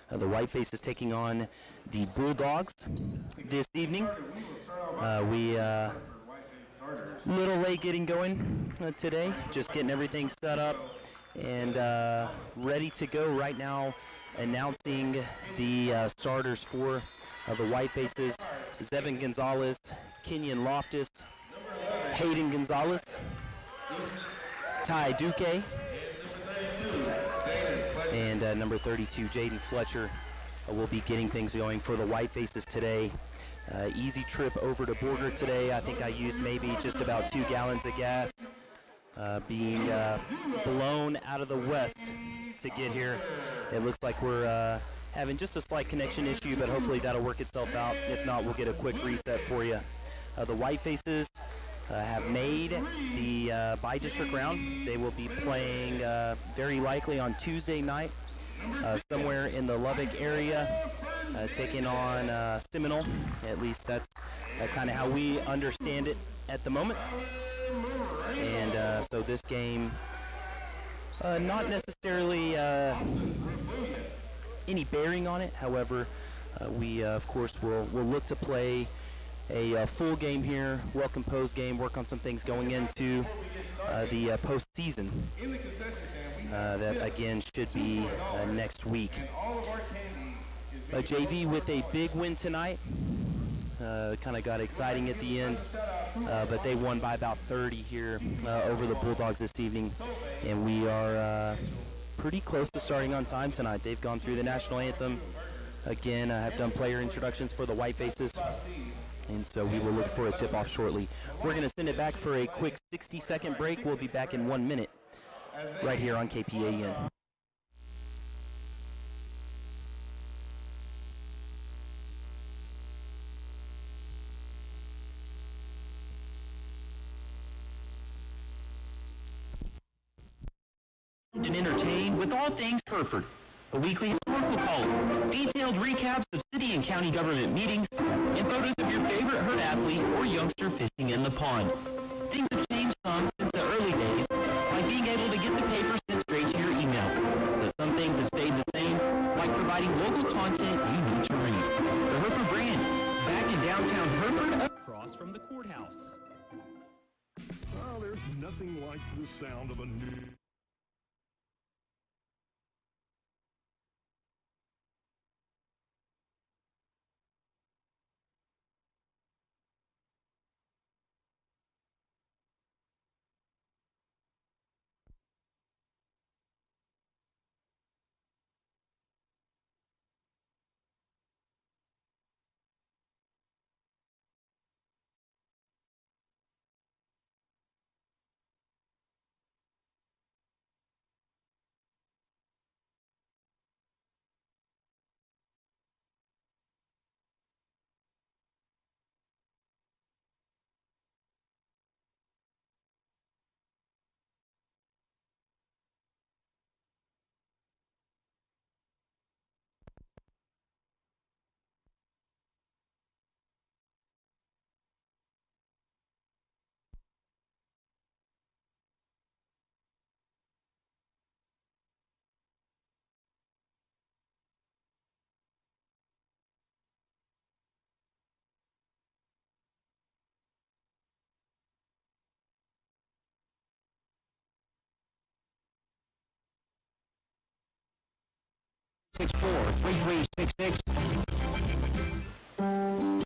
The Whitefaces taking on the Bulldogs this evening. We little late getting going today, just getting everything set up and ready to go right now, announcing the starters for the Whitefaces: Zevin Gonzalez, Kenyon Loftus, Hayden Gonzalez, Ty Duque, and number 32, Jaden Fletcher, will be getting things going for the Whitefaces today. Easy trip over to Borger today. I think I used maybe just about 2 gallons of gas, being blown out of the west to get here. It looks like we're having just a slight connection issue, but hopefully that'll work itself out. If not, we'll get a quick reset for you. The Whitefaces have made the by-district round. They will be playing very likely on Tuesday night somewhere in the Lubbock area, taking on Seminole. At least that's kind of how we understand it at the moment. And so this game, not necessarily any bearing on it. However, we of course will look to play a full game here, well-composed game, work on some things going into the postseason. That again should be next week. JV with a big win tonight. Kind of got exciting at the end, but they won by about 30 here over the Bulldogs this evening, and we are pretty close to starting on time tonight. They've gone through the national anthem. Again, I have done player introductions for the Whitefaces, and so we will look for a tip-off shortly. We're going to send it back for a quick 60-second break. We'll be back in 1 minute right here on KPAN. And entertain with all things Hereford. A weekly historical column, detailed recaps of city and county government meetings, and photos of your favorite Herd athlete or youngster fishing in the pond. Things have changed some since the early days, like being able to get the paper sent straight to your email. But some things have stayed the same, like providing local content you need to read. The Hereford brand, back in downtown Hereford, across from the courthouse. Well, there's nothing like the sound of a new...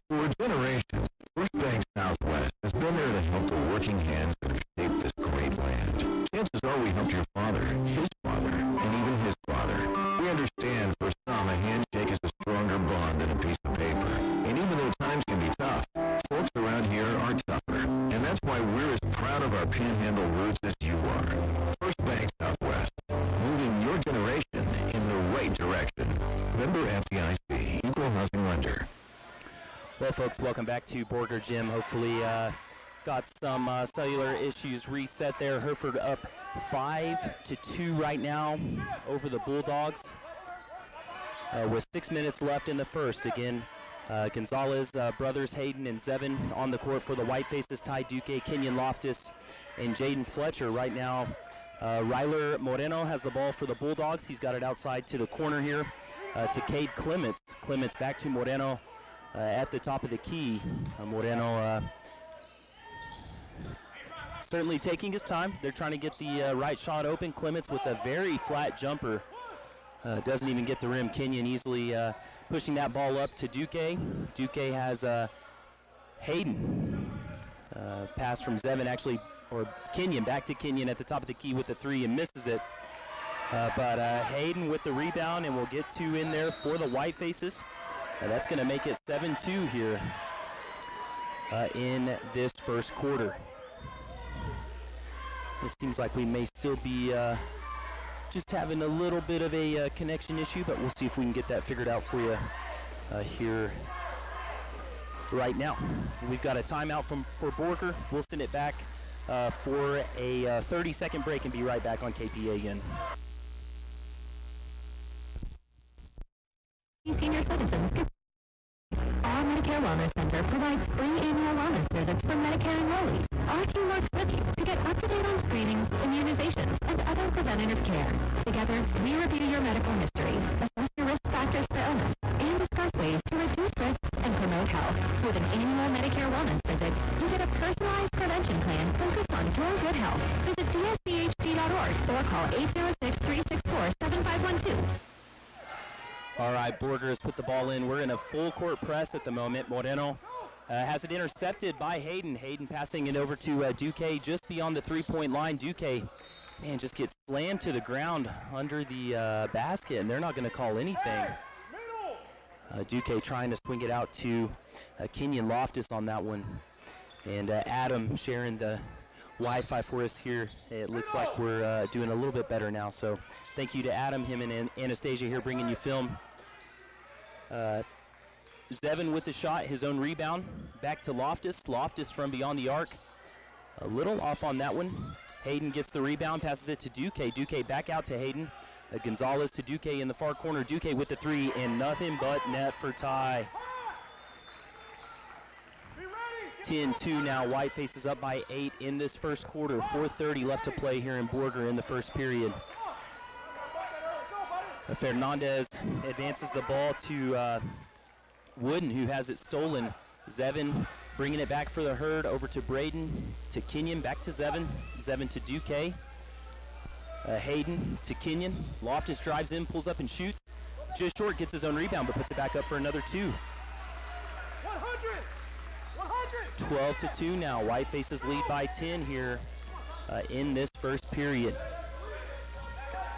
For generations, First Bank Southwest has been there to help the working hands that have shaped this great land. Chances are we helped your father, his father, and even his father. We understand for some a handshake is a stronger bond than a piece of paper. And even though times can be tough, folks around here are tougher. And that's why we're as proud of our Panhandle roots as you are. First Bank Southwest, moving your generation in the right direction. Member FDIC, Equal Housing Lender. Well, folks, welcome back to Borger Gym. Hopefully got some cellular issues reset there. Hereford up 5-2 right now over the Bulldogs with 6 minutes left in the first. Again, Gonzalez brothers Hayden and Zevin on the court for the Whitefaces. Ty Duque, Kenyon Loftus, and Jaden Fletcher. Right now, Ryler Moreno has the ball for the Bulldogs. He's got it outside to the corner here. to Cade Clements. Clements back to Moreno at the top of the key. Moreno certainly taking his time. They're trying to get the right shot open. Clements with a very flat jumper. Doesn't even get the rim. Kenyon easily pushing that ball up to Duque. Duque has Hayden. Pass from Zevin actually, or Kenyon, back to Kenyon at the top of the key with the three and misses it. But Hayden with the rebound, and we'll get two in there for the White Faces. That's going to make it 7-2 here in this first quarter. It seems like we may still be just having a little bit of a connection issue, but we'll see if we can get that figured out for you here right now. We've got a timeout for Borger. We'll send it back for a 30-second break and be right back on KPA again. Senior citizens. Our Medicare Wellness Center provides free annual wellness visits for Medicare enrollees. Our team works with you to get up-to-date on screenings, immunizations, and other preventative care. Together, we review your medical history, assess your risk factors for illness, and discuss ways to reduce risks and promote health. With an annual Medicare Wellness visit, you get a personalized prevention plan focused on your good health. Visit dsbhd.org or call 806-364-7512. All right, Borger has put the ball in. We're in a full court press at the moment. Moreno has it intercepted by Hayden. Hayden passing it over to Duque just beyond the three-point line. Duque, man, just gets slammed to the ground under the basket, and they're not going to call anything. Duque trying to swing it out to Kenyon Loftus on that one. And Adam sharing the Wi-Fi for us here. It looks like we're doing a little bit better now. So thank you to Adam, him and Anastasia here bringing you film. Zevin with the shot, his own rebound. Back to Loftus. Loftus from beyond the arc. A little off on that one. Hayden gets the rebound, passes it to Duque. Duque back out to Hayden. Gonzalez to Duque in the far corner. Duque with the three, and nothing but net for Ty. 10-2 now. White faces up by 8 in this first quarter. 4:30 left to play here in Borger in the first period. Fernandez advances the ball to Wooden, who has it stolen. Zevin bringing it back for the Herd over to Braden, to Kenyon, back to Zevin. Zevin to Duque. Hayden to Kenyon. Loftus drives in, pulls up and shoots. Just short, gets his own rebound, but puts it back up for another two. 12-2 now. White faces lead by 10 here in this first period.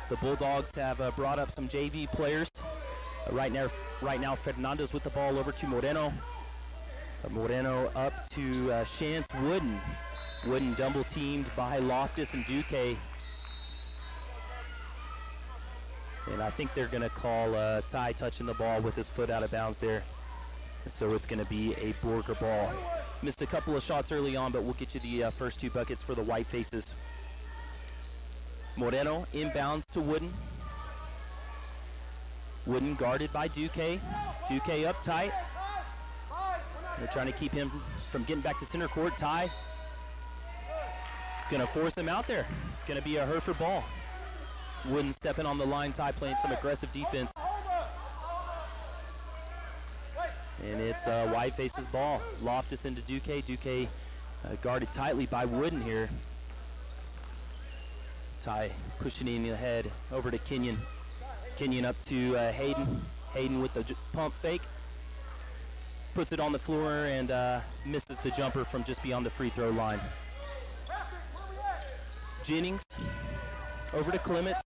The Bulldogs have brought up some JV players. Right now, Fernandez with the ball over to Moreno. Moreno up to Chance Wooden. Wooden double teamed by Loftus and Duque. And I think they're going to call Ty touching the ball with his foot out of bounds there. And so it's going to be a Borger ball. Missed a couple of shots early on, but we'll get you the first two buckets for the White Faces. Moreno inbounds to Wooden. Wooden guarded by Duque. Duque up tight. They're trying to keep him from getting back to center court. Ty is going to force him out there. Going to be a Hereford ball. Wooden stepping on the line. Ty playing some aggressive defense. And it's White Faces ball. Loftus into Duque. Duque guarded tightly by Wooden here. Ty pushing in ahead over to Kenyon. Kenyon up to Hayden. Hayden with the pump fake. Puts it on the floor and misses the jumper from just beyond the free throw line. Jennings over to Clements.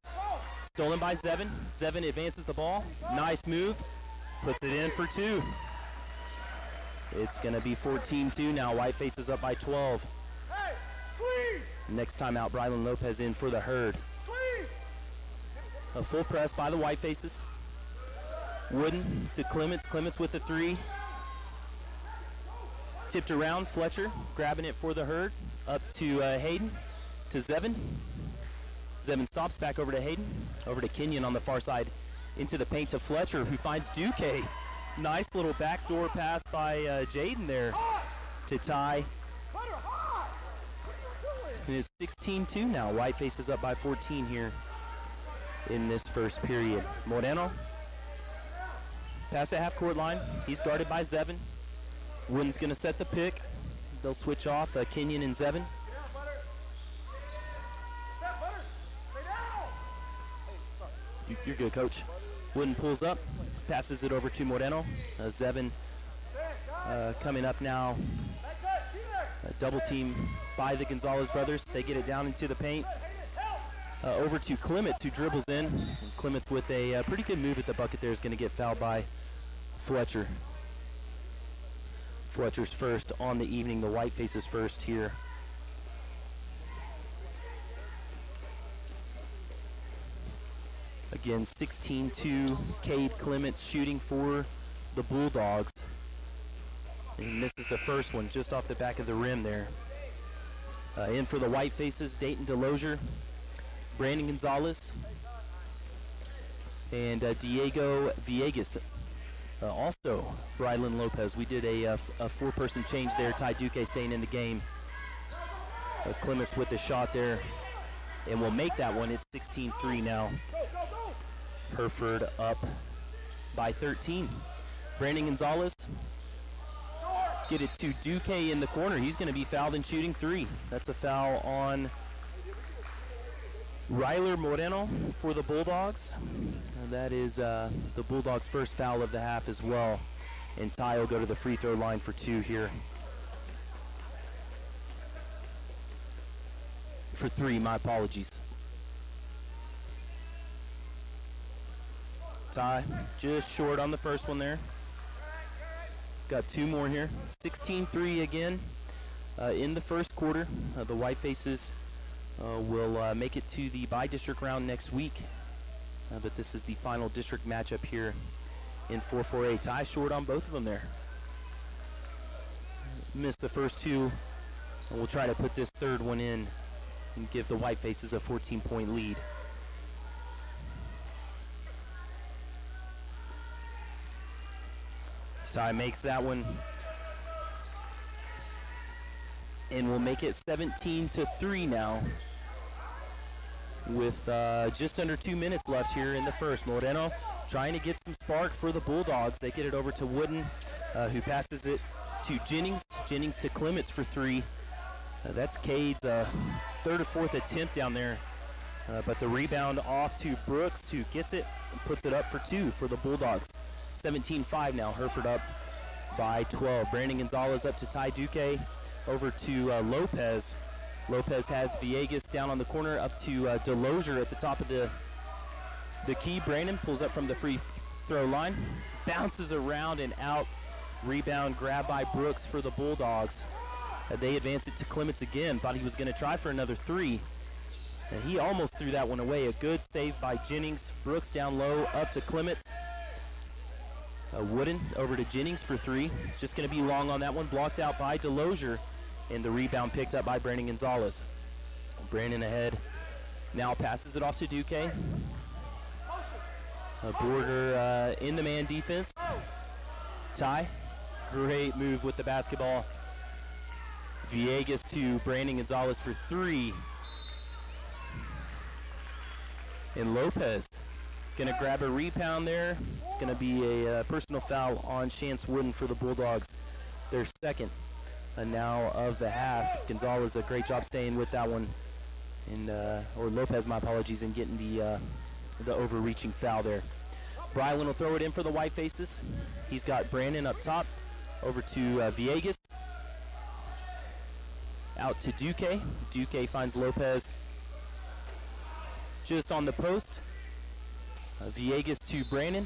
Stolen by Zevin. Zevin advances the ball. Nice move. Puts it in for two. It's going to be 14-2 now. White faces up by 12. Next time out, Brylan Lopez in for the Herd. A full press by the White Faces. Wooden to Clements. Clements with the three. Tipped around. Fletcher grabbing it for the Herd. Up to Hayden. To Zevin. Zevin stops, back over to Hayden. Over to Kenyon on the far side. Into the paint to Fletcher, who finds Duque. Nice little backdoor pass by Jaden there to Ty. And it's 16-2 now. White faces up by 14 here in this first period. Moreno Past the half-court line. He's guarded by Zevin. Wooden's going to set the pick. They'll switch off Kenyon and Zevin. You're good, Coach. Wooden pulls up, passes it over to Moreno. Zevin coming up now. Double team by the Gonzalez brothers. They get it down into the paint. Over to Clements, who dribbles in. And Clements with a pretty good move at the bucket there is going to get fouled by Fletcher. Fletcher's first on the evening. The White Faces first here. Again, 16-2, Cade Clements shooting for the Bulldogs. And this is the first one just off the back of the rim there. In for the White Faces, Dayton DeLozier, Brandon Gonzalez, and Diego Villegas. Also, Brylan Lopez. We did a four-person change there. Ty Duque staying in the game. Clements with the shot there, and we'll make that one. It's 16-3 now. Hereford up by 13. Brandon Gonzalez, get it to Duque in the corner. He's going to be fouled in shooting three. That's a foul on Ryler Moreno for the Bulldogs. And that is the Bulldogs' first foul of the half as well. And Ty will go to the free throw line for two here. For three, my apologies. Ty just short on the first one there. Got two more here. 16-3 again in the first quarter. The White Faces will make it to the bi-district round next week. But this is the final district matchup here in 4-4A. Ty short on both of them there. Missed the first two. And we'll try to put this third one in and give the White Faces a 14-point lead. Ty makes that one. And we'll make it 17-3 now with just under 2 minutes left here in the first. Moreno trying to get some spark for the Bulldogs. They get it over to Wooden, who passes it to Jennings. Jennings to Clements for three. That's Cade's third or fourth attempt down there. But the rebound off to Brooks, who gets it and puts it up for two for the Bulldogs. 17-5 now. Hereford up by 12. Brandon Gonzalez up to Ty Duque. Over to Lopez. Lopez has Villegas down on the corner, up to DeLozier at the top of the key. Brandon pulls up from the free throw line. Bounces around and out. Rebound grabbed by Brooks for the Bulldogs. They advance it to Clements again. Thought he was going to try for another three. And he almost threw that one away. A good save by Jennings. Brooks down low, up to Clements. Wooden over to Jennings for three. Just going to be long on that one. Blocked out by DeLozier. And the rebound picked up by Brandon Gonzalez. Brandon ahead. Now passes it off to Duque. Borger in the man defense. Ty. Great move with the basketball. Villegas to Brandon Gonzalez for three. And Lopez gonna grab a rebound there. It's gonna be a personal foul on Chance Wooden for the Bulldogs. Their second now of the half. Gonzalez, a great job staying with that one. And or Lopez, my apologies, in getting the overreaching foul there. Brylan will throw it in for the White Faces. He's got Brandon up top. Over to Villegas. Out to Duque. Duque finds Lopez just on the post. Villegas to Brandon.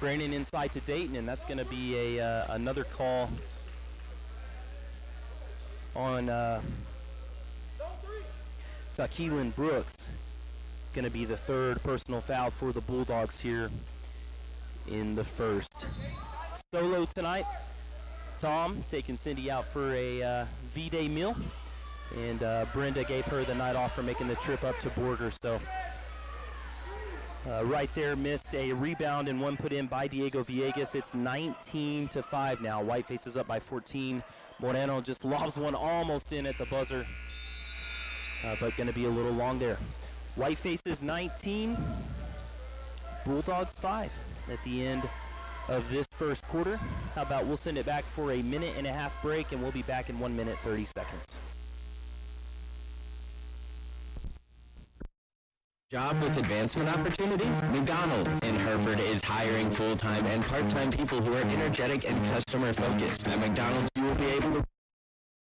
Brandon inside to Dayton, and that's going to be another call on Taquilin Brooks. Going to be the third personal foul for the Bulldogs here in the first. Solo tonight. Tom taking Cindy out for a V-Day meal, and Brenda gave her the night off for making the trip up to Borger. So right there, missed a rebound and one put in by Diego Villegas. It's 19-5 now. White Faces up by 14. Moreno just lobs one almost in at the buzzer, but going to be a little long there. White Faces 19, Bulldogs 5. at the end of this first quarter. How about we'll send it back for a 1.5-minute break, and we'll be back in 1 minute 30 seconds. Job with advancement opportunities? McDonald's in Hereford is hiring full-time and part-time people who are energetic and customer-focused. At McDonald's, you will be able to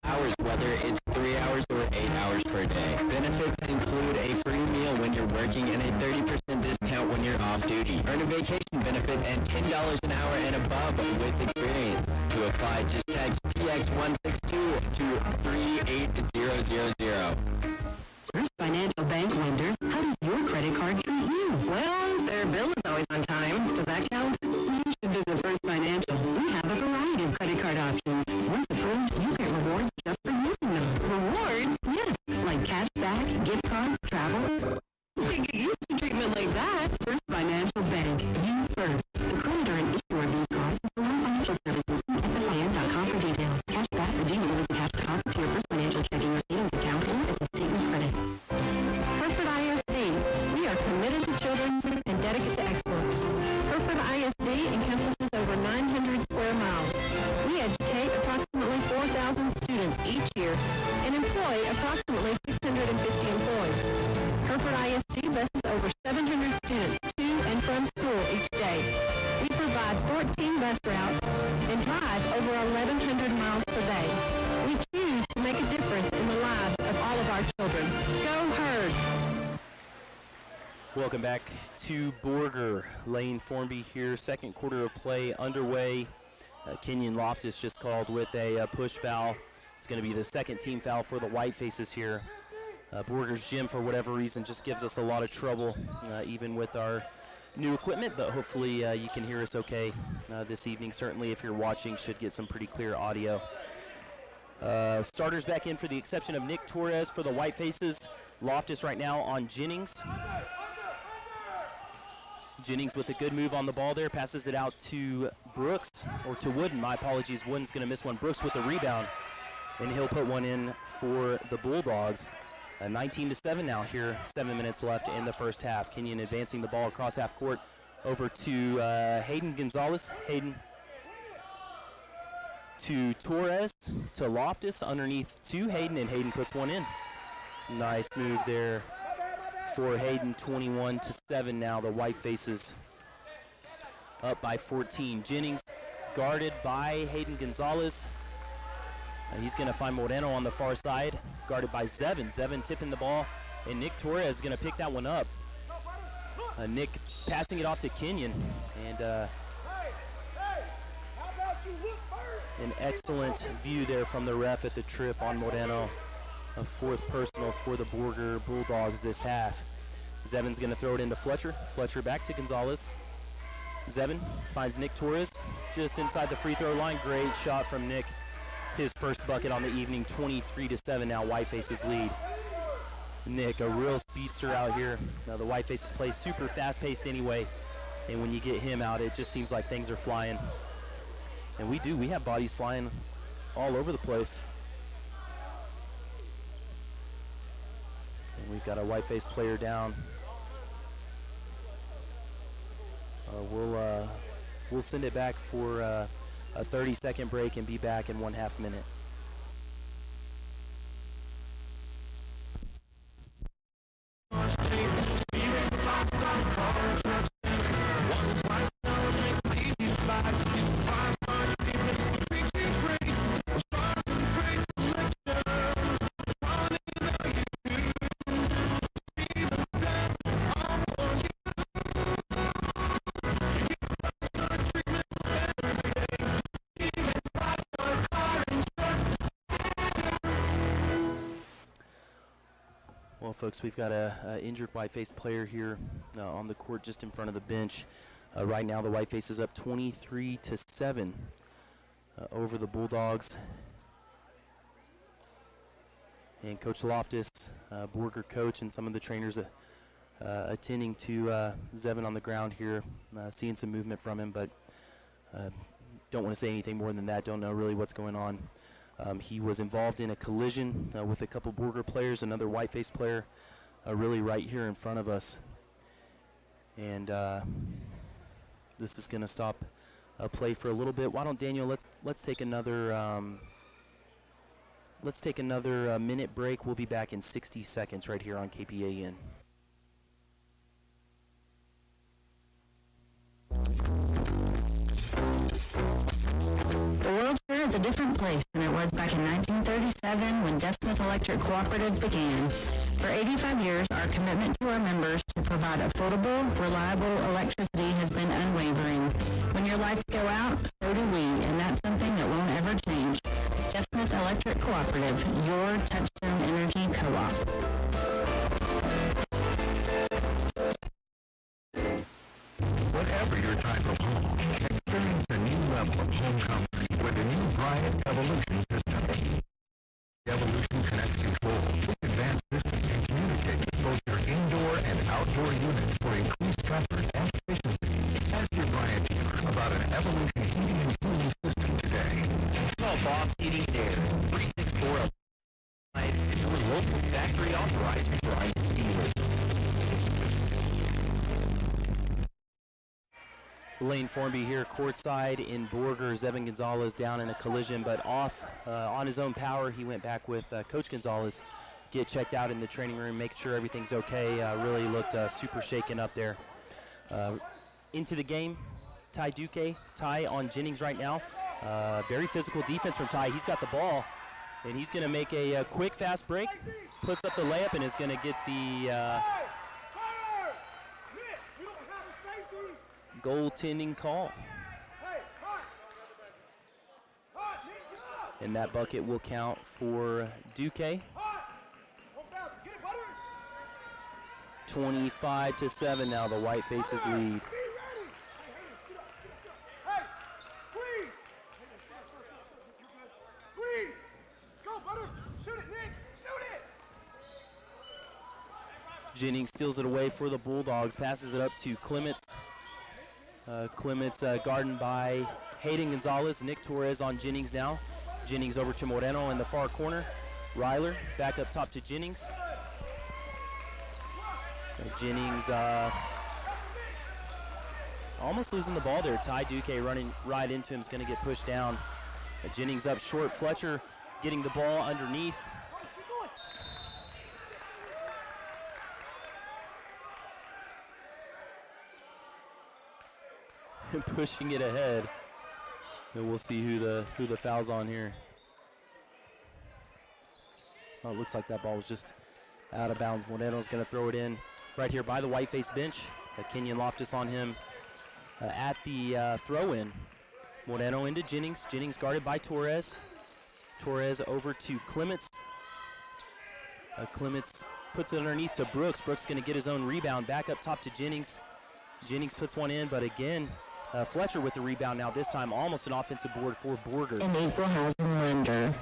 hours, whether it's 3 hours or 8 hours per day. Benefits include a free meal when you're working and a 30% discount when you're off duty. Earn a vacation benefit and $10 an hour and above with experience. To apply, just text PX162 to 38000. First Financial Bank lenders, how does your credit card treat you? Well, their bill is always on time. Does that count? You should visit First Financial. We have a variety of credit card options. Once approved, you get rewards just for using them. Rewards? Yes, like cash back, gift cards, travel. You get used to treatment like that. First Financial Bank. You first. The creditor and issuer of these cards is Alone Financial Services. FFIN.com for details. Cash back redeemable as a cash deposit to your First Financial checking or savings account or as a statement credit. Hereford ISD. We are committed to children and dedicated to excellence. Hereford ISD encompasses over 900 square miles. We educate approximately 4,000 students each year and employ approximately 650 employees. Hereford ISD buses over 700 students to and from school each day. We provide 14 bus routes and drive over 1,100 miles per day. We choose to make a difference in the lives of all of our children. Go Herd! Welcome back to Borger. Lane Formby here, second quarter of play underway. Kenyon Loftus just called with a push foul. It's going to be the second team foul for the White Faces here. Borger's gym, for whatever reason, just gives us a lot of trouble, even with our new equipment, but hopefully you can hear us okay this evening. Certainly, if you're watching, should get some pretty clear audio. Starters back in for the exception of Nick Torres for the White Faces. Loftus right now on Jennings. Jennings with a good move on the ball there, passes it out to Brooks, or to Wooden, my apologies. Wooden's going to miss one. Brooks with the rebound, and he'll put one in for the Bulldogs. 19-7 now here, 7 minutes left in the first half. Kenyon advancing the ball across half court over to Hayden Gonzalez. Hayden to Torres, to Loftus, underneath to Hayden, and Hayden puts one in. Nice move there for Hayden. 21-7 now. The White Faces up by 14. Jennings guarded by Hayden Gonzalez. He's going to find Moreno on the far side, guarded by Zevin. Zevin tipping the ball, and Nick Torres is going to pick that one up. Nick passing it off to Kenyon, and an excellent view there from the ref at the trip on Moreno. A fourth personal for the Borger Bulldogs this half. Zevin's going to throw it into Fletcher. Fletcher back to Gonzalez. Zevin finds Nick Torres just inside the free throw line. Great shot from Nick. His first bucket on the evening. 23-7 now. White Faces lead. Nick, a real speedster out here. Now the White Faces play super fast-paced anyway, and when you get him out, it just seems like things are flying. And we do. We have bodies flying all over the place. And we've got a white-faced player down. We'll send it back for a 30-second break and be back in 1/2 minute. Well, folks, we've got a injured white-faced player here on the court just in front of the bench. Right now, the White Face is up 23-7 over the Bulldogs. And Coach Loftus, Borger coach, and some of the trainers attending to Zevin on the ground here, seeing some movement from him, but don't want to say anything more than that. Don't know really what's going on. He was involved in a collision with a couple Borger players, another white-faced player, really right here in front of us. And this is going to stop play for a little bit. Why don't Daniel? Let's take another minute break. We'll be back in 60 seconds right here on KPAN. The world sure is a different place than it was back in 1937 when Jeff Smith Electric Cooperative began. For 85 years, our commitment to our members to provide affordable, reliable electricity has been unwavering. When your lights go out, so do we, and that's something that won't ever change. Jeff Smith Electric Cooperative, your Touchstone Energy Co-op. Whatever your type of home, experience a new level of home comfort with the new Bryant Evolution system. The Evolution connects control. This advanced system can communicate with both your indoor and outdoor units for increased comfort and efficiency. Ask your Bryant dealer about an Evolution heating and cooling system today. Call Bob's Heating and Air, 364 your local factory authorized Bryant dealer. Lane Formby here courtside in Borger. Evan Gonzalez down in a collision, but off on his own power. He went back with Coach Gonzalez, get checked out in the training room, make sure everything's okay. Really looked super shaken up there. Into the game, Ty Duque. Ty on Jennings right now. Very physical defense from Ty. He's got the ball, and he's going to make a quick, fast break. Puts up the layup and is going to get the goaltending call. And that bucket will count for Duque. 25-7 now, the White Faces lead. Jennings steals it away for the Bulldogs, passes it up to Clements. Clements guarded by Hayden Gonzalez. Nick Torres on Jennings now. Jennings over to Moreno in the far corner. Ryler back up top to Jennings. Jennings almost losing the ball there. Ty Duque running right into him is going to get pushed down. Jennings up short. Fletcher getting the ball underneath. And pushing it ahead. And we'll see who the foul's on here. Oh, it looks like that ball was just out of bounds. Moreno's going to throw it in right here by the white-faced bench. Kenyon Loftus on him at the throw-in. Moreno into Jennings. Jennings guarded by Torres. Torres over to Clements. Clements puts it underneath to Brooks. Brooks going to get his own rebound. Back up top to Jennings. Jennings puts one in, but again, Fletcher with the rebound now. This time almost an offensive board for Borger. An equal housing lender.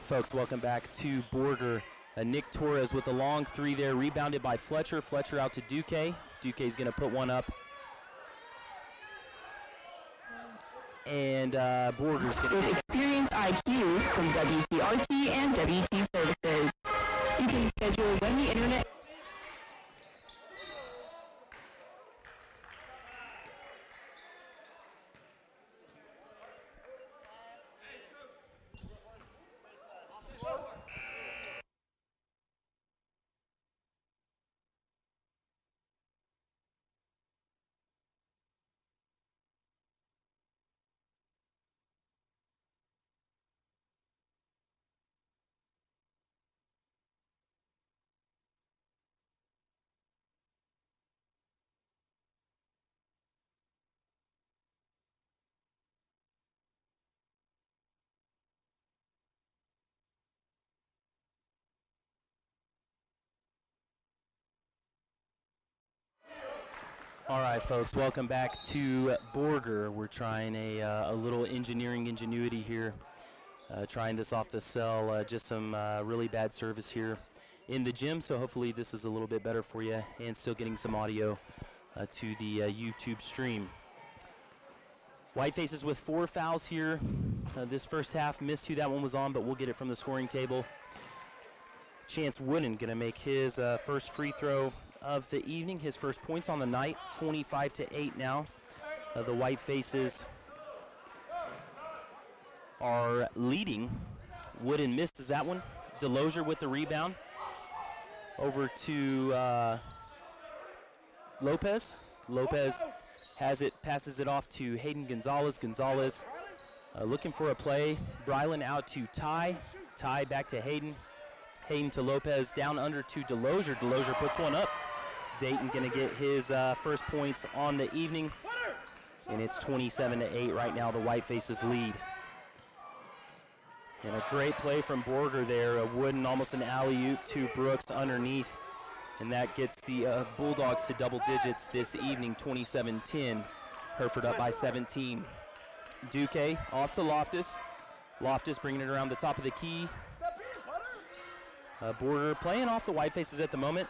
Folks, welcome back to Borger. Nick Torres with a long three there, rebounded by Fletcher. Fletcher out to Duque. Duque's going to put one up. And Borger's going to Experience IQ from WCRT and WT Services. You can schedule when the internet. All right, folks, welcome back to Borger. We're trying a little engineering ingenuity here, trying this off the cell. Just some really bad service here in the gym, so hopefully this is a little bit better for you, and still getting some audio to the YouTube stream. White Faces with 4 fouls here this first half. Missed who that one was on, but we'll get it from the scoring table. Chance Wooden going to make his first free throw of the evening, his first points on the night, 25-8 now. The White Faces are leading. Wooden misses that one. Delosier with the rebound. Over to Lopez. Lopez has it, passes it off to Hayden Gonzalez. Gonzalez looking for a play. Brylan out to Ty. Ty back to Hayden. Hayden to Lopez, down under to Delosier. Delosier puts one up. Dayton gonna get his first points on the evening. And it's 27-8 right now, the White Faces lead. And a great play from Borger there. A Wooden, almost an alley-oop to Brooks underneath. And that gets the Bulldogs to double digits this evening, 27-10. Hereford up by 17. Duque off to Loftus. Loftus bringing it around the top of the key. Borger playing off the White Faces at the moment.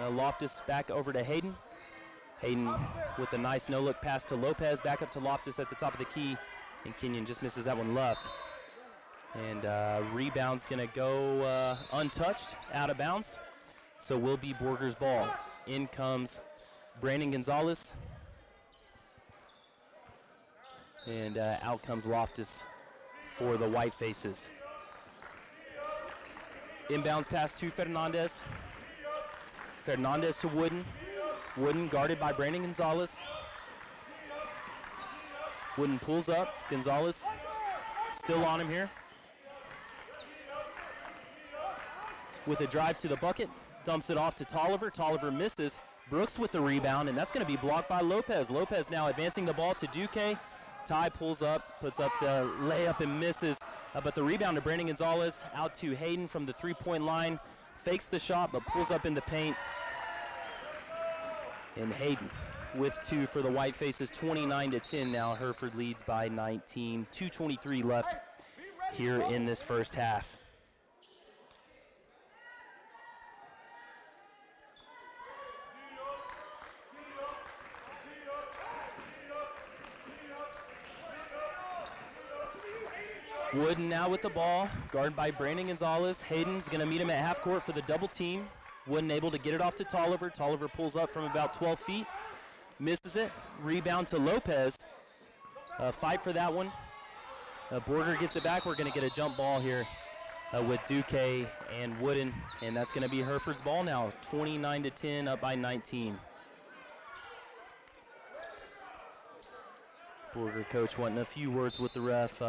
Loftus back over to Hayden. Hayden with a nice no-look pass to Lopez, back up to Loftus at the top of the key, and Kenyon just misses that one left. And rebound's gonna go untouched, out of bounds. So will be Borger's ball. In comes Brandon Gonzalez. And out comes Loftus for the White Faces. Inbounds pass to Fernandez. Fernandez to Wooden. Wooden guarded by Brandon Gonzalez. Wooden pulls up. Gonzalez still on him here. With a drive to the bucket. Dumps it off to Tolliver. Tolliver misses. Brooks with the rebound, and that's going to be blocked by Lopez. Lopez now advancing the ball to Duque. Ty pulls up, puts up the layup and misses. But the rebound to Brandon Gonzalez, out to Hayden from the three-point line. Fakes the shot, but pulls up in the paint. And Hayden with two for the White Faces, 29-10 now. Hereford leads by 19. 2:23 left here in this first half. Wooden now with the ball, guarded by Brandon Gonzalez. Hayden's going to meet him at half court for the double team. Wooden able to get it off to Tolliver. Tolliver pulls up from about 12 feet, misses it. Rebound to Lopez. Fight for that one. Borger gets it back. We're going to get a jump ball here with Duque and Wooden, and that's going to be Hereford's ball now. 29-10, up by 19. Borger coach wanting a few words with the ref.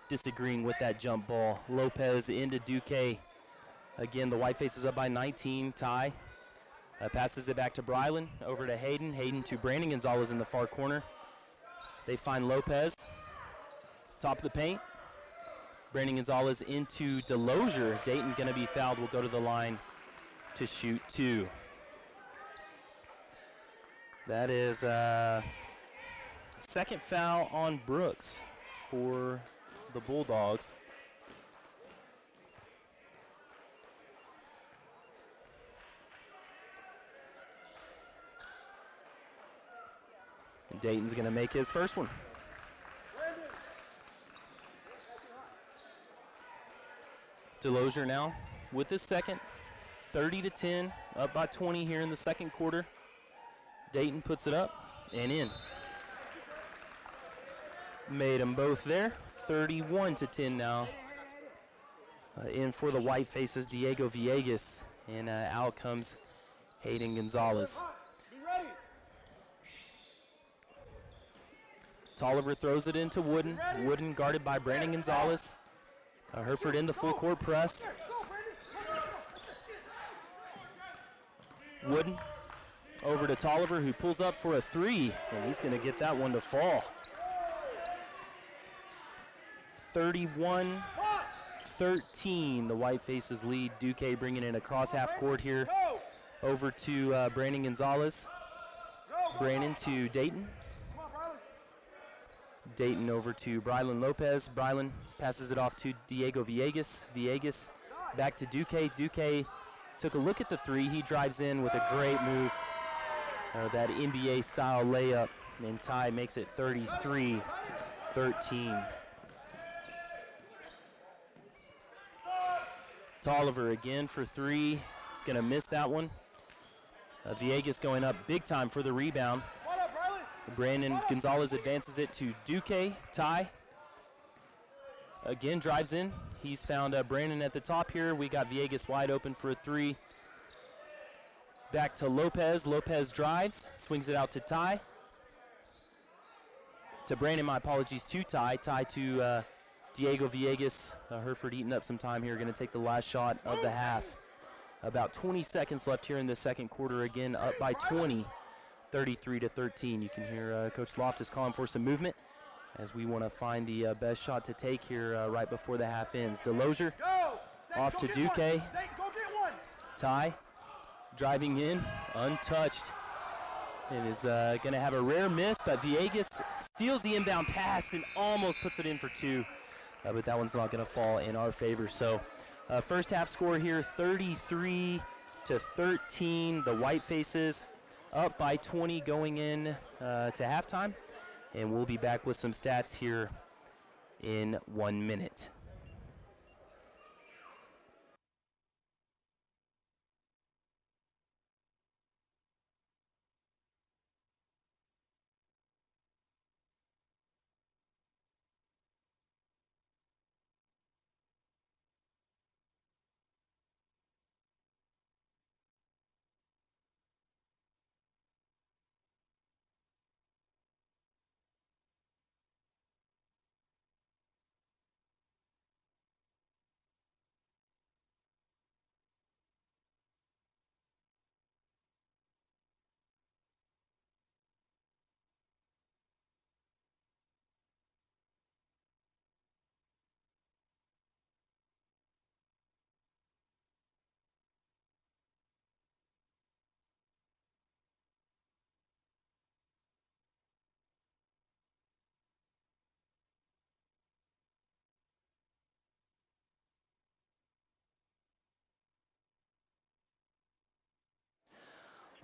Disagreeing with that jump ball. Lopez into Duque. Again, the White Faces up by 19. Ty passes it back to Brylan, over to Hayden. Hayden to Brandon Gonzalez in the far corner. They find Lopez. Top of the paint. Brandon Gonzalez into Delosier. Dayton going to be fouled. Will go to the line to shoot two. That is second foul on Brooks for the Bulldogs. And Dayton's going to make his first one. Delosier now with his second. 30-10, up by 20 here in the second quarter. Dayton puts it up and in. Made them both there. 31-10 now. In for the White Faces, Diego Villegas. And out comes Hayden Gonzalez. Tolliver throws it into Wooden. Wooden guarded by Brandon Gonzalez. Hereford in the full court press. Wooden over to Tolliver, who pulls up for a three, and he's going to get that one to fall. 31-13, the White Faces lead. Duque bringing in across half court here. Over to Brandon Gonzalez. Brandon to Dayton. Dayton over to Brylan Lopez. Brylan passes it off to Diego Villegas. Villegas back to Duque. Duque took a look at the three. He drives in with a great move. That NBA-style layup. And Ty makes it 33-13. Tolliver again for three. He's going to miss that one. Villegas going up big time for the rebound. Brandon Gonzalez advances it to Duque. Ty again drives in. He's found Brandon at the top here. We got Villegas wide open for a three. Back to Lopez. Lopez drives, swings it out to Ty. To Brandon, my apologies, to Ty. Ty to Diego Villegas. Hereford eating up some time here. Going to take the last shot of the half. About 20 seconds left here in the second quarter. Again, up by 20, 33-13. You can hear Coach Loftus calling for some movement as we want to find the best shot to take here right before the half ends. DeLozier off to Duque. Ty driving in, untouched. It is going to have a rare miss, but Villegas steals the inbound pass and almost puts it in for two. But that one's not going to fall in our favor. So first half score here, 33-13. The Whitefaces up by 20 going in to halftime. And we'll be back with some stats here in 1 minute.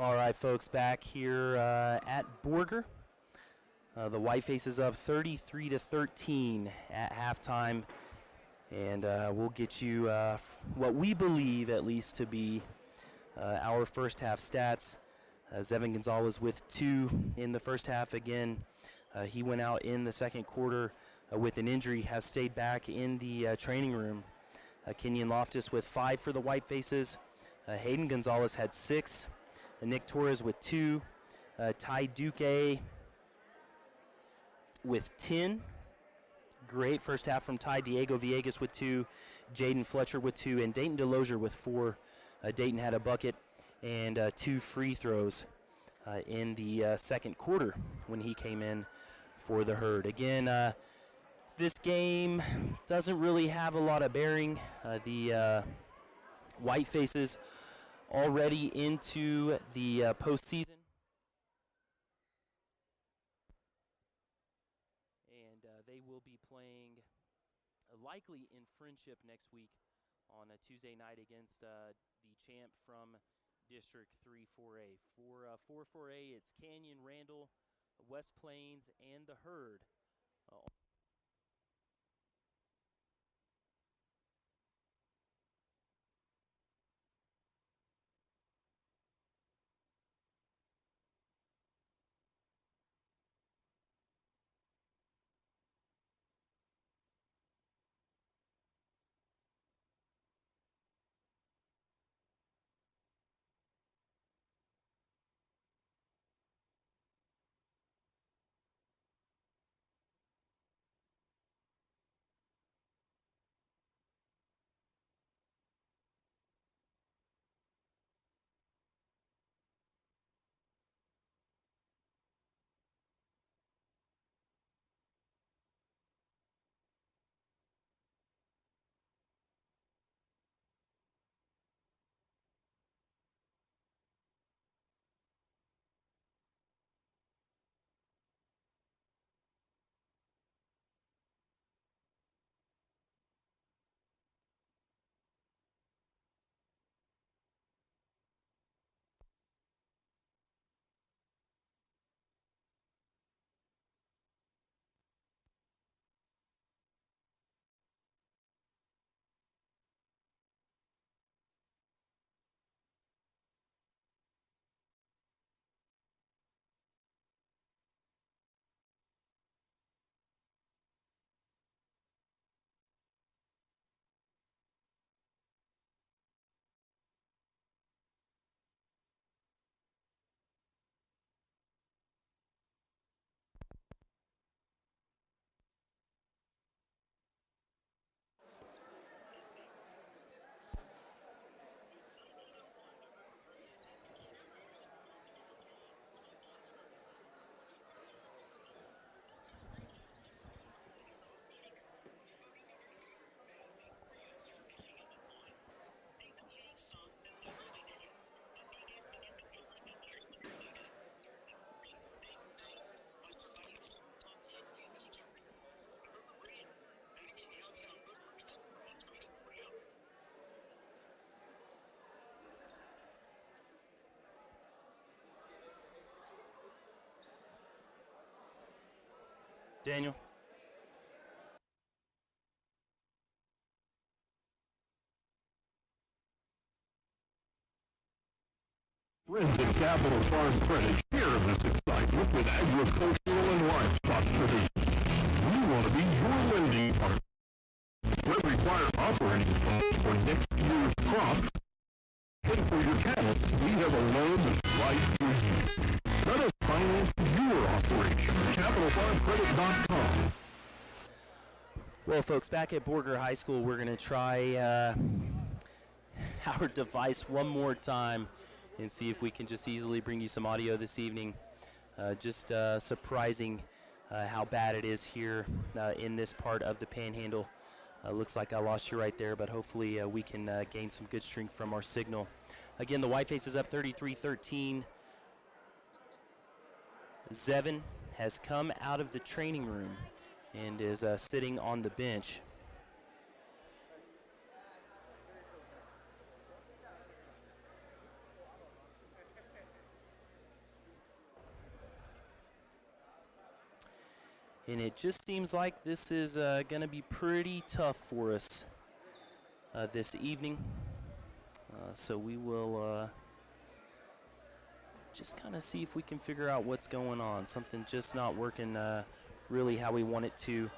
All right, folks, back here at Borger. The Whitefaces up 33-13 at halftime. And we'll get you what we believe, at least, to be our first half stats. Zevin Gonzalez with 2 in the first half again. He went out in the second quarter with an injury, has stayed back in the training room. Kenyon Loftus with 5 for the Whitefaces. Hayden Gonzalez had 6. Nick Torres with 2. Ty Duque with 10. Great first half from Ty. Diego Villegas with 2. Jaden Fletcher with 2. And Dayton DeLozier with 4. Dayton had a bucket and 2 free throws in the second quarter when he came in for the Herd. Again, this game doesn't really have a lot of bearing. The Whitefaces already into the postseason. And they will be playing likely in Friendship next week on a Tuesday night against the champ from District 3-4A. For 4-4A, it's Canyon, Randall, West Plains, and the Herd. Daniel. Friends at Capital Farm Credit share this excitement with agricultural and livestock producers. We want to be your lending partner. We'll require operating funds for next year's crops. Pay for your cattle. We have a loan that's right for you. Let us finance your operation. CapitalFarmCredit.com. Well, folks, back at Borger High School, we're going to try our device one more time and see if we can just easily bring you some audio this evening. Just surprising how bad it is here in this part of the Panhandle. Looks like I lost you right there, but hopefully we can gain some good strength from our signal. Again, the Whiteface is up 33-13. Zevin has come out of the training room and is sitting on the bench. And it just seems like this is going to be pretty tough for us this evening. So we will just kind of see if we can figure out what's going on. Something just not working really how we want it to.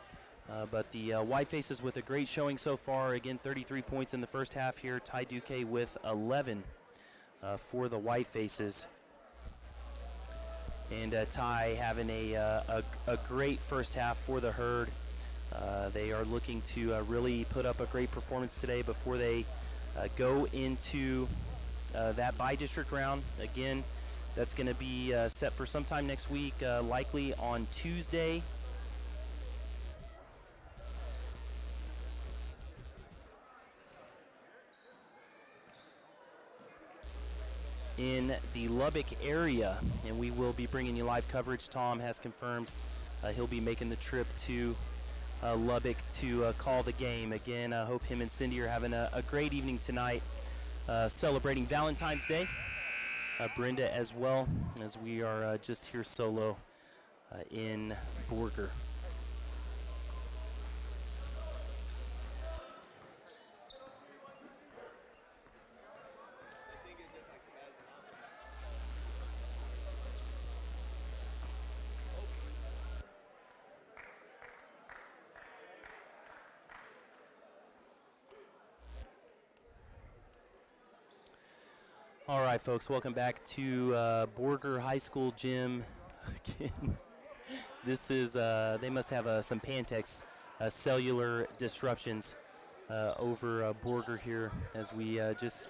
But the Whitefaces with a great showing so far. Again, 33 points in the first half here. Ty Duque with 11 for the Whitefaces. And Ty having a great first half for the Herd. They are looking to really put up a great performance today before they go into that by-district round. Again, that's going to be set for sometime next week, likely on Tuesday. In the Lubbock area, and we will be bringing you live coverage. Tom has confirmed he'll be making the trip to Lubbock to call the game. Again, I hope him and Cindy are having a great evening tonight, celebrating Valentine's Day. Brenda as well, as we are just here solo in Borger. All right, folks, welcome back to Borger High School gym. Again, this is, they must have some Pantex cellular disruptions over Borger here, as we just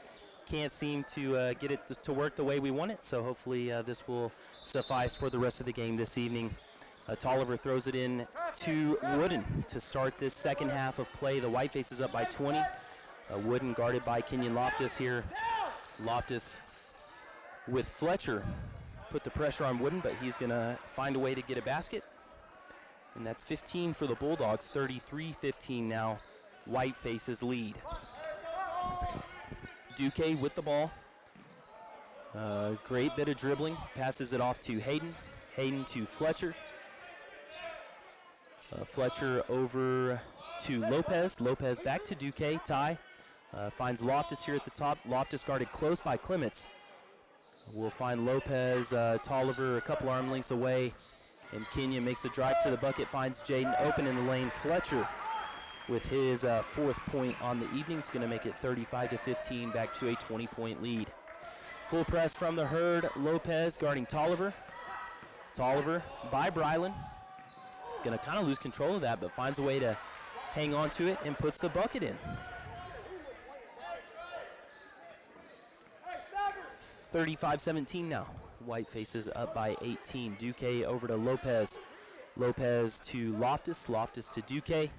can't seem to get it to work the way we want it. So hopefully this will suffice for the rest of the game this evening. Tolliver throws it in to Wooden to start this second half of play. The Whiteface is up by 20. Wooden guarded by Kenyon Loftus here. Loftus with Fletcher put the pressure on Wooden, but he's going to find a way to get a basket. And that's 15 for the Bulldogs, 33-15 now. Whiteface's lead. Duque with the ball. Great bit of dribbling. Passes it off to Hayden. Hayden to Fletcher. Fletcher over to Lopez. Lopez back to Duque. Ty. Finds Loftus here at the top. Loftus guarded close by Clements. We'll find Lopez, Tolliver a couple arm lengths away, and Kenyon makes a drive to the bucket, finds Jaden open in the lane. Fletcher with his fourth point on the evening is going to make it 35-15, back to a 20-point lead. Full press from the Herd. Lopez guarding Tolliver. Tolliver by Brylan. He's going to kind of lose control of that, but finds a way to hang on to it and puts the bucket in. 35-17 now. Whitefaces up by 18. Duque over to Lopez. Lopez to Loftus. Loftus to Duque.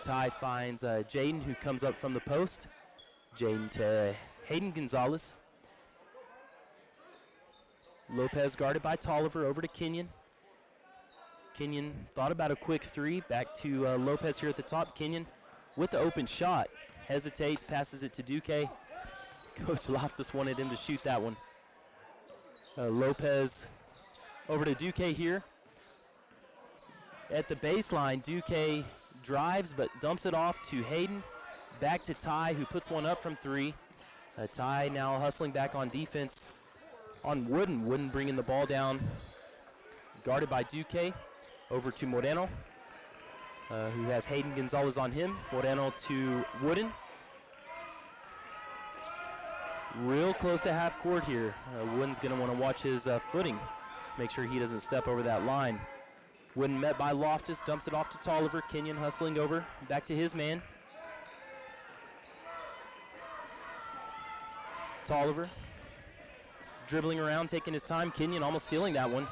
Ty finds Jaden, who comes up from the post. Jaden to Hayden Gonzalez. Lopez guarded by Tolliver over to Kenyon. Kenyon thought about a quick three. Back to Lopez here at the top. Kenyon with the open shot. Hesitates, passes it to Duque. Coach Loftus wanted him to shoot that one. Lopez over to Duque here. at the baseline. Duque drives but dumps it off to Hayden. Back to Ty, who puts one up from 3. Ty now hustling back on defense on Wooden. Wooden bringing the ball down, guarded by Duque. Over to Moreno, who has Hayden Gonzalez on him. Moreno to Wooden. Real close to half court here. Wooden's going to want to watch his footing, make sure he doesn't step over that line. Wooden met by Loftus, dumps it off to Tolliver. Kenyon hustling over, back to his man. Tolliver dribbling around, taking his time. Kenyon almost stealing that one.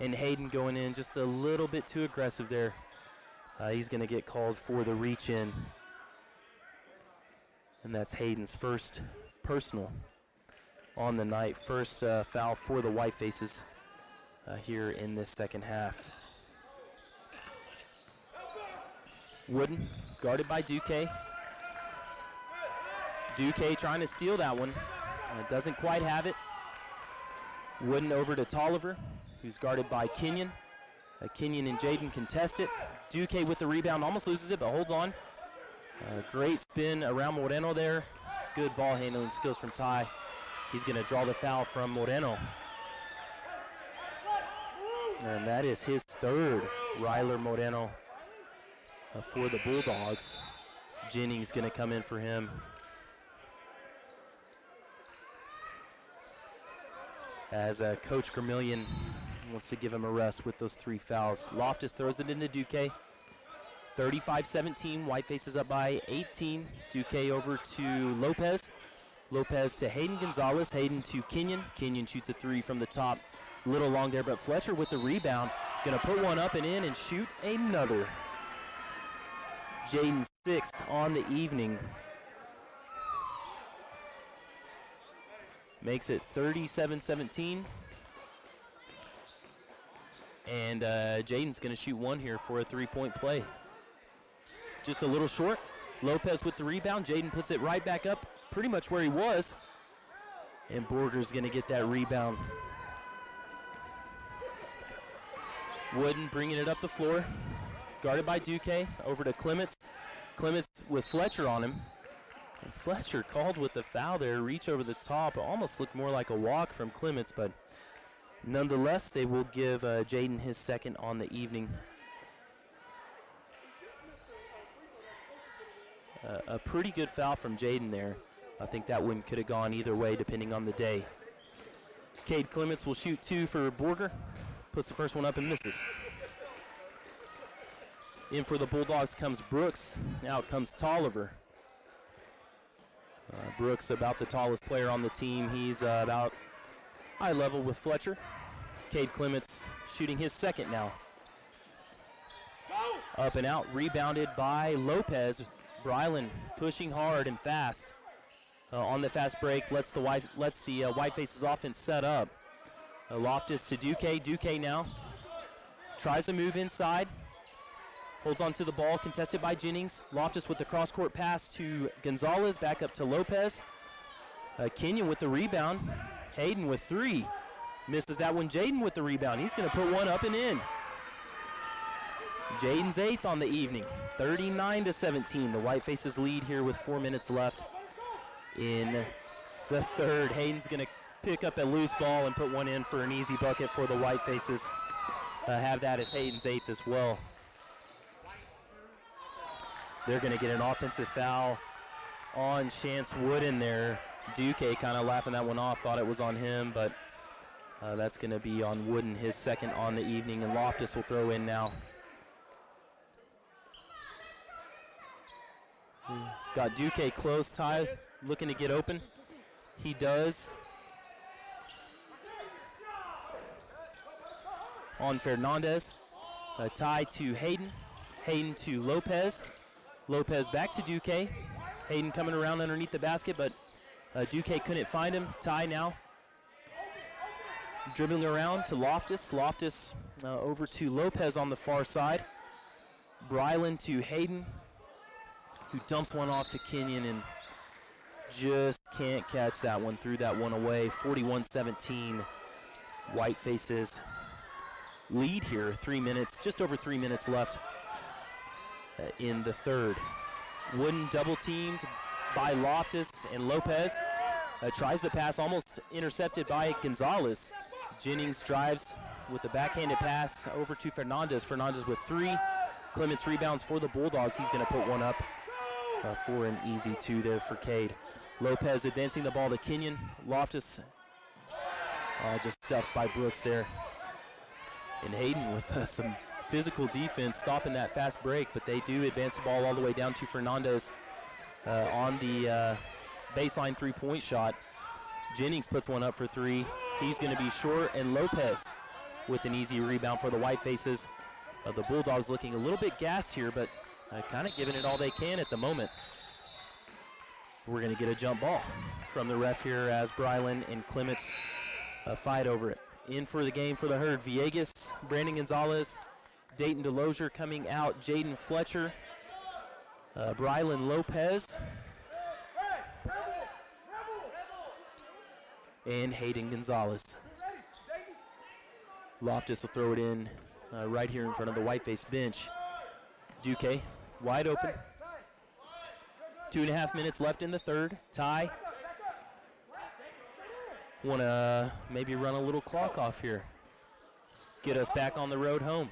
And Hayden going in just a little bit too aggressive there. He's going to get called for the reach in. And that's Hayden's first personal on the night. First foul for the White Faces here in this second half. Wooden guarded by Duque. Duque trying to steal that one. Doesn't quite have it. Wooden over to Tolliver, who's guarded by Kenyon. Kenyon and Jaden contest it. Duque with the rebound, almost loses it, but holds on. Great spin around Moreno there. Good ball handling skills from Ty. He's going to draw the foul from Moreno. And that is his third. Ryler Moreno for the Bulldogs. Jennings going to come in for him. As Coach Gramillion wants to give him a rest with those 3 fouls. Loftus throws it into Duque. 35-17, White Faces up by 18. Duque over to Lopez. Lopez to Hayden Gonzalez. Hayden to Kenyon. Kenyon shoots a 3 from the top. A little long there, but Fletcher with the rebound. Gonna put one up and in and shoot another. Jaden's 6th on the evening. Makes it 37-17. And Jaden's going to shoot one here for a 3-point play. Just a little short. Lopez with the rebound. Jaden puts it right back up, pretty much where he was. And Borger's going to get that rebound. Wooden bringing it up the floor. Guarded by Duque. Over to Clements. Clements with Fletcher on him. And Fletcher called with the foul there, reach over the top. It almost looked more like a walk from Clements, but nonetheless, they will give Jaden his 2nd on the evening. A pretty good foul from Jaden there. I think that one could have gone either way depending on the day. Cade Clements will shoot 2 for Borger. Puts the first one up and misses. In for the Bulldogs comes Brooks. Out comes Tolliver. Brooks about the tallest player on the team. He's about eye level with Fletcher. Cade Clements shooting his 2nd now. Up and out, rebounded by Lopez. Brylan pushing hard and fast. On the fast break, lets the White Faces offense set up. Loftus to Duque. Duque now tries to move inside. Holds on to the ball, contested by Jennings. Loftus with the cross-court pass to Gonzalez, back up to Lopez. Kenyon with the rebound. Hayden with 3. Misses that one. Jaden with the rebound. He's going to put one up and in. Jaden's 8th on the evening. 39-17. The White Faces lead here with 4 minutes left in the third. Hayden's going to pick up a loose ball and put one in for an easy bucket for the White Faces. Have that as Hayden's 8th as well. They're going to get an offensive foul on Chance Wooden there. Duque kind of laughing that one off, thought it was on him, but that's going to be on Wooden, his 2nd on the evening, and Loftus will throw in now. Got Duque close. Ty looking to get open. He does. On Fernandez. Ty to Hayden. Hayden to Lopez. Lopez back to Duque. Hayden coming around underneath the basket, but Duque couldn't find him. Ty now dribbling around to Loftus. Loftus over to Lopez on the far side. Brylan to Hayden, who dumps one off to Kenyon and just can't catch that one. Threw that one away. 41-17, White Faces. lead here. 3 minutes, just over 3 minutes left in the third. Wooden double teamed by Loftus, and Lopez tries the pass, almost intercepted by Gonzalez. Jennings drives with the backhanded pass over to Fernandez. Fernandez with 3. Clements rebounds for the Bulldogs. He's going to put one up for an easy 2 there for Cade. Lopez advancing the ball to Kenyon. Loftus just stuffed by Brooks there. And Hayden with some physical defense stopping that fast break, but they do advance the ball all the way down to Fernandez on the baseline three-point shot. Jennings puts one up for 3. He's going to be short, and Lopez with an easy rebound for the White Faces. The Bulldogs looking a little bit gassed here, but kind of giving it all they can at the moment. We're going to get a jump ball from the ref here as Brylan and Clements fight over it. In for the game for the Herd, Villegas, Brandon Gonzalez, Dayton Delosier coming out, Jaden Fletcher, Brylan Lopez, and Hayden Gonzalez. Loftus will throw it in right here in front of the Whiteface bench. Duque wide open. 2.5 minutes left in the third. Ty. Want to maybe run a little clock off here. Get us back on the road home.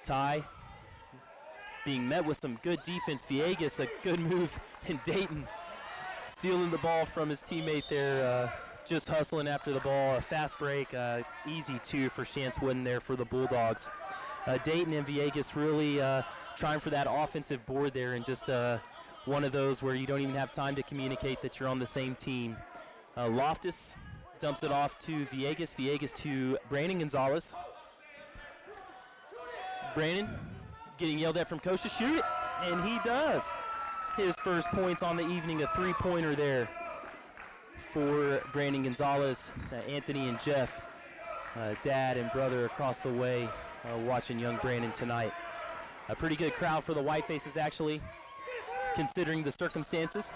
Ty being met with some good defense. Villegas, a good move. And Dayton stealing the ball from his teammate there. Just hustling after the ball. A fast break. Easy 2 for Chance Wooden there for the Bulldogs. Dayton and Villegas really trying for that offensive board there, and just one of those where you don't even have time to communicate that you're on the same team. Loftus dumps it off to Villegas. Villegas to Brandon Gonzalez. Brandon getting yelled at from Coach to shoot it, and he does. His first points on the evening, a 3-pointer there for Brandon Gonzalez. Anthony and Jeff, dad and brother across the way, watching young Brandon tonight. A pretty good crowd for the White Faces, actually, considering the circumstances.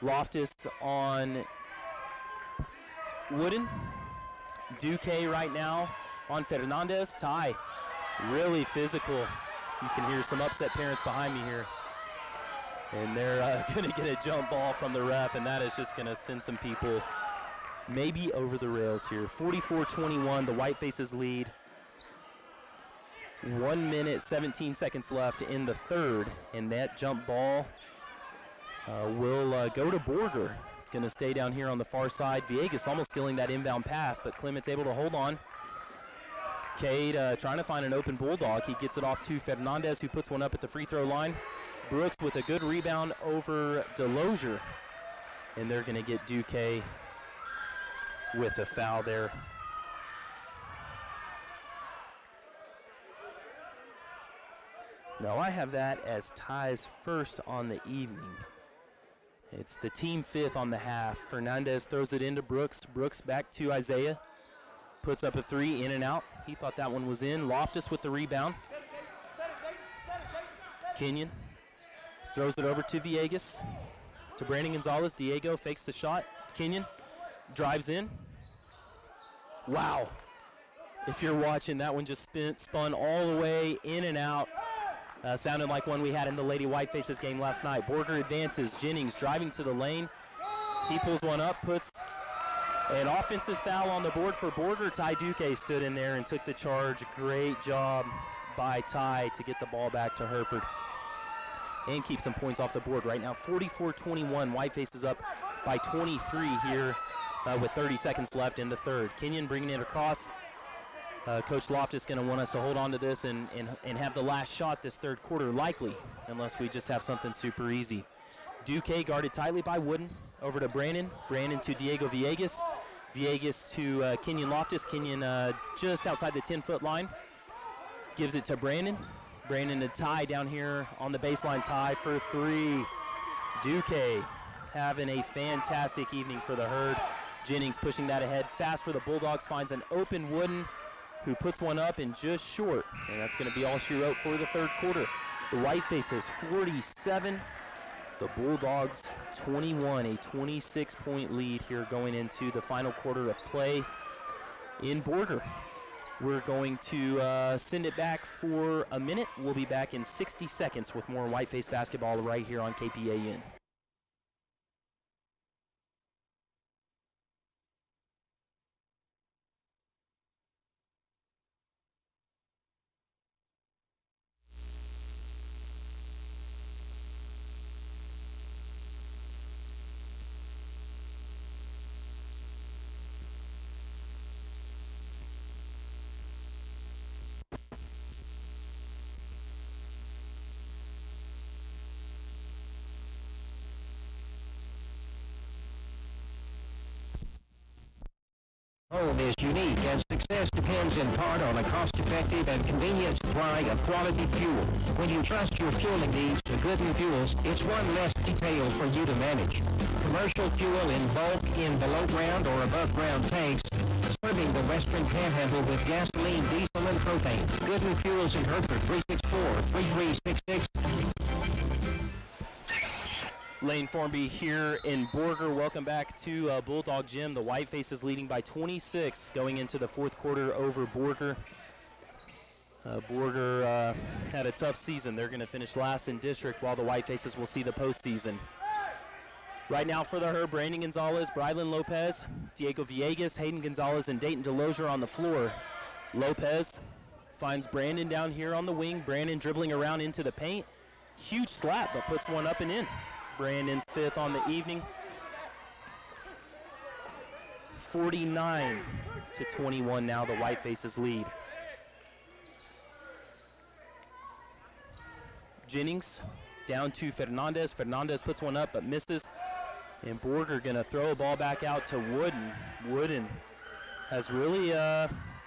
Loftus on Wooden. Duque right now on Fernandez. Ty, really physical. You can hear some upset parents behind me here. And they're going to get a jump ball from the ref, and that is just going to send some people maybe over the rails here. 44-21, the White Faces lead. 1 minute, 17 seconds left in the third, and that jump ball will go to Borger. It's going to stay down here on the far side. Villegas almost stealing that inbound pass, but Clements able to hold on. Cade trying to find an open Bulldog. He gets it off to Fernandez, who puts one up at the free throw line. Brooks with a good rebound over Delosier, and they're going to get Duque with a foul there. Now I have that as Ty's first on the evening. It's the team 5th on the half. Fernandez throws it into Brooks. Brooks back to Isaiah. Puts up a 3, in and out. He thought that one was in. Loftus with the rebound. Kenyon throws it over to Villegas. To Brandon Gonzalez. Diego fakes the shot. Kenyon drives in. Wow. If you're watching, that one just spun all the way in and out. Sounded like one we had in the Lady White Faces game last night. Borger advances. Jennings driving to the lane. He pulls one up, puts an offensive foul on the board for Borger. Ty Duque stood in there and took the charge. Great job by Ty to get the ball back to Hereford and keep some points off the board right now. 44-21. White Faces up by 23 here with 30 seconds left in the third. Kenyon bringing it across. Coach Loftus going to want us to hold on to this and have the last shot this third quarter, likely, unless we just have something super easy. Duque guarded tightly by Wooden. Over to Brandon. Brandon to Diego Villegas. Villegas to Kenyon Loftus. Kenyon just outside the 10-foot line. Gives it to Brandon. Brandon to Ty down here on the baseline. Ty for 3. Duque having a fantastic evening for the Herd. Jennings pushing that ahead. Fast for the Bulldogs. Finds an open Wooden, who puts one up and just short. And that's going to be all she wrote for the third quarter. The White Faces 47. The Bulldogs 21, a 26-point lead here going into the final quarter of play in Borger. We're going to send it back for a minute. We'll be back in 60 seconds with more Whiteface basketball right here on KPAN. Home is unique, and success depends in part on a cost-effective and convenient supply of quality fuel. When you trust your fueling needs to Gooden Fuels, it's one less detail for you to manage. Commercial fuel in bulk in below-ground or above-ground tanks, serving the Western Panhandle with gasoline, diesel, and propane. Gooden Fuels in Hereford, 364-3366. Lane Formby here in Borger. Welcome back to Bulldog Gym. The Whitefaces leading by 26 going into the fourth quarter over Borger. Borger had a tough season. They're going to finish last in district while the Whitefaces will see the postseason. Right now for the Herb, Brandon Gonzalez, Brylan Lopez, Diego Villegas, Hayden Gonzalez, and Dayton DeLozier on the floor. Lopez finds Brandon down here on the wing. Brandon dribbling around into the paint. Huge slap, but puts one up and in. Brandon's fifth on the evening. 49-21 now, the Whitefaces lead. Jennings down to Fernandez. Fernandez puts one up but misses. And Borger gonna throw a ball back out to Wooden. Wooden has really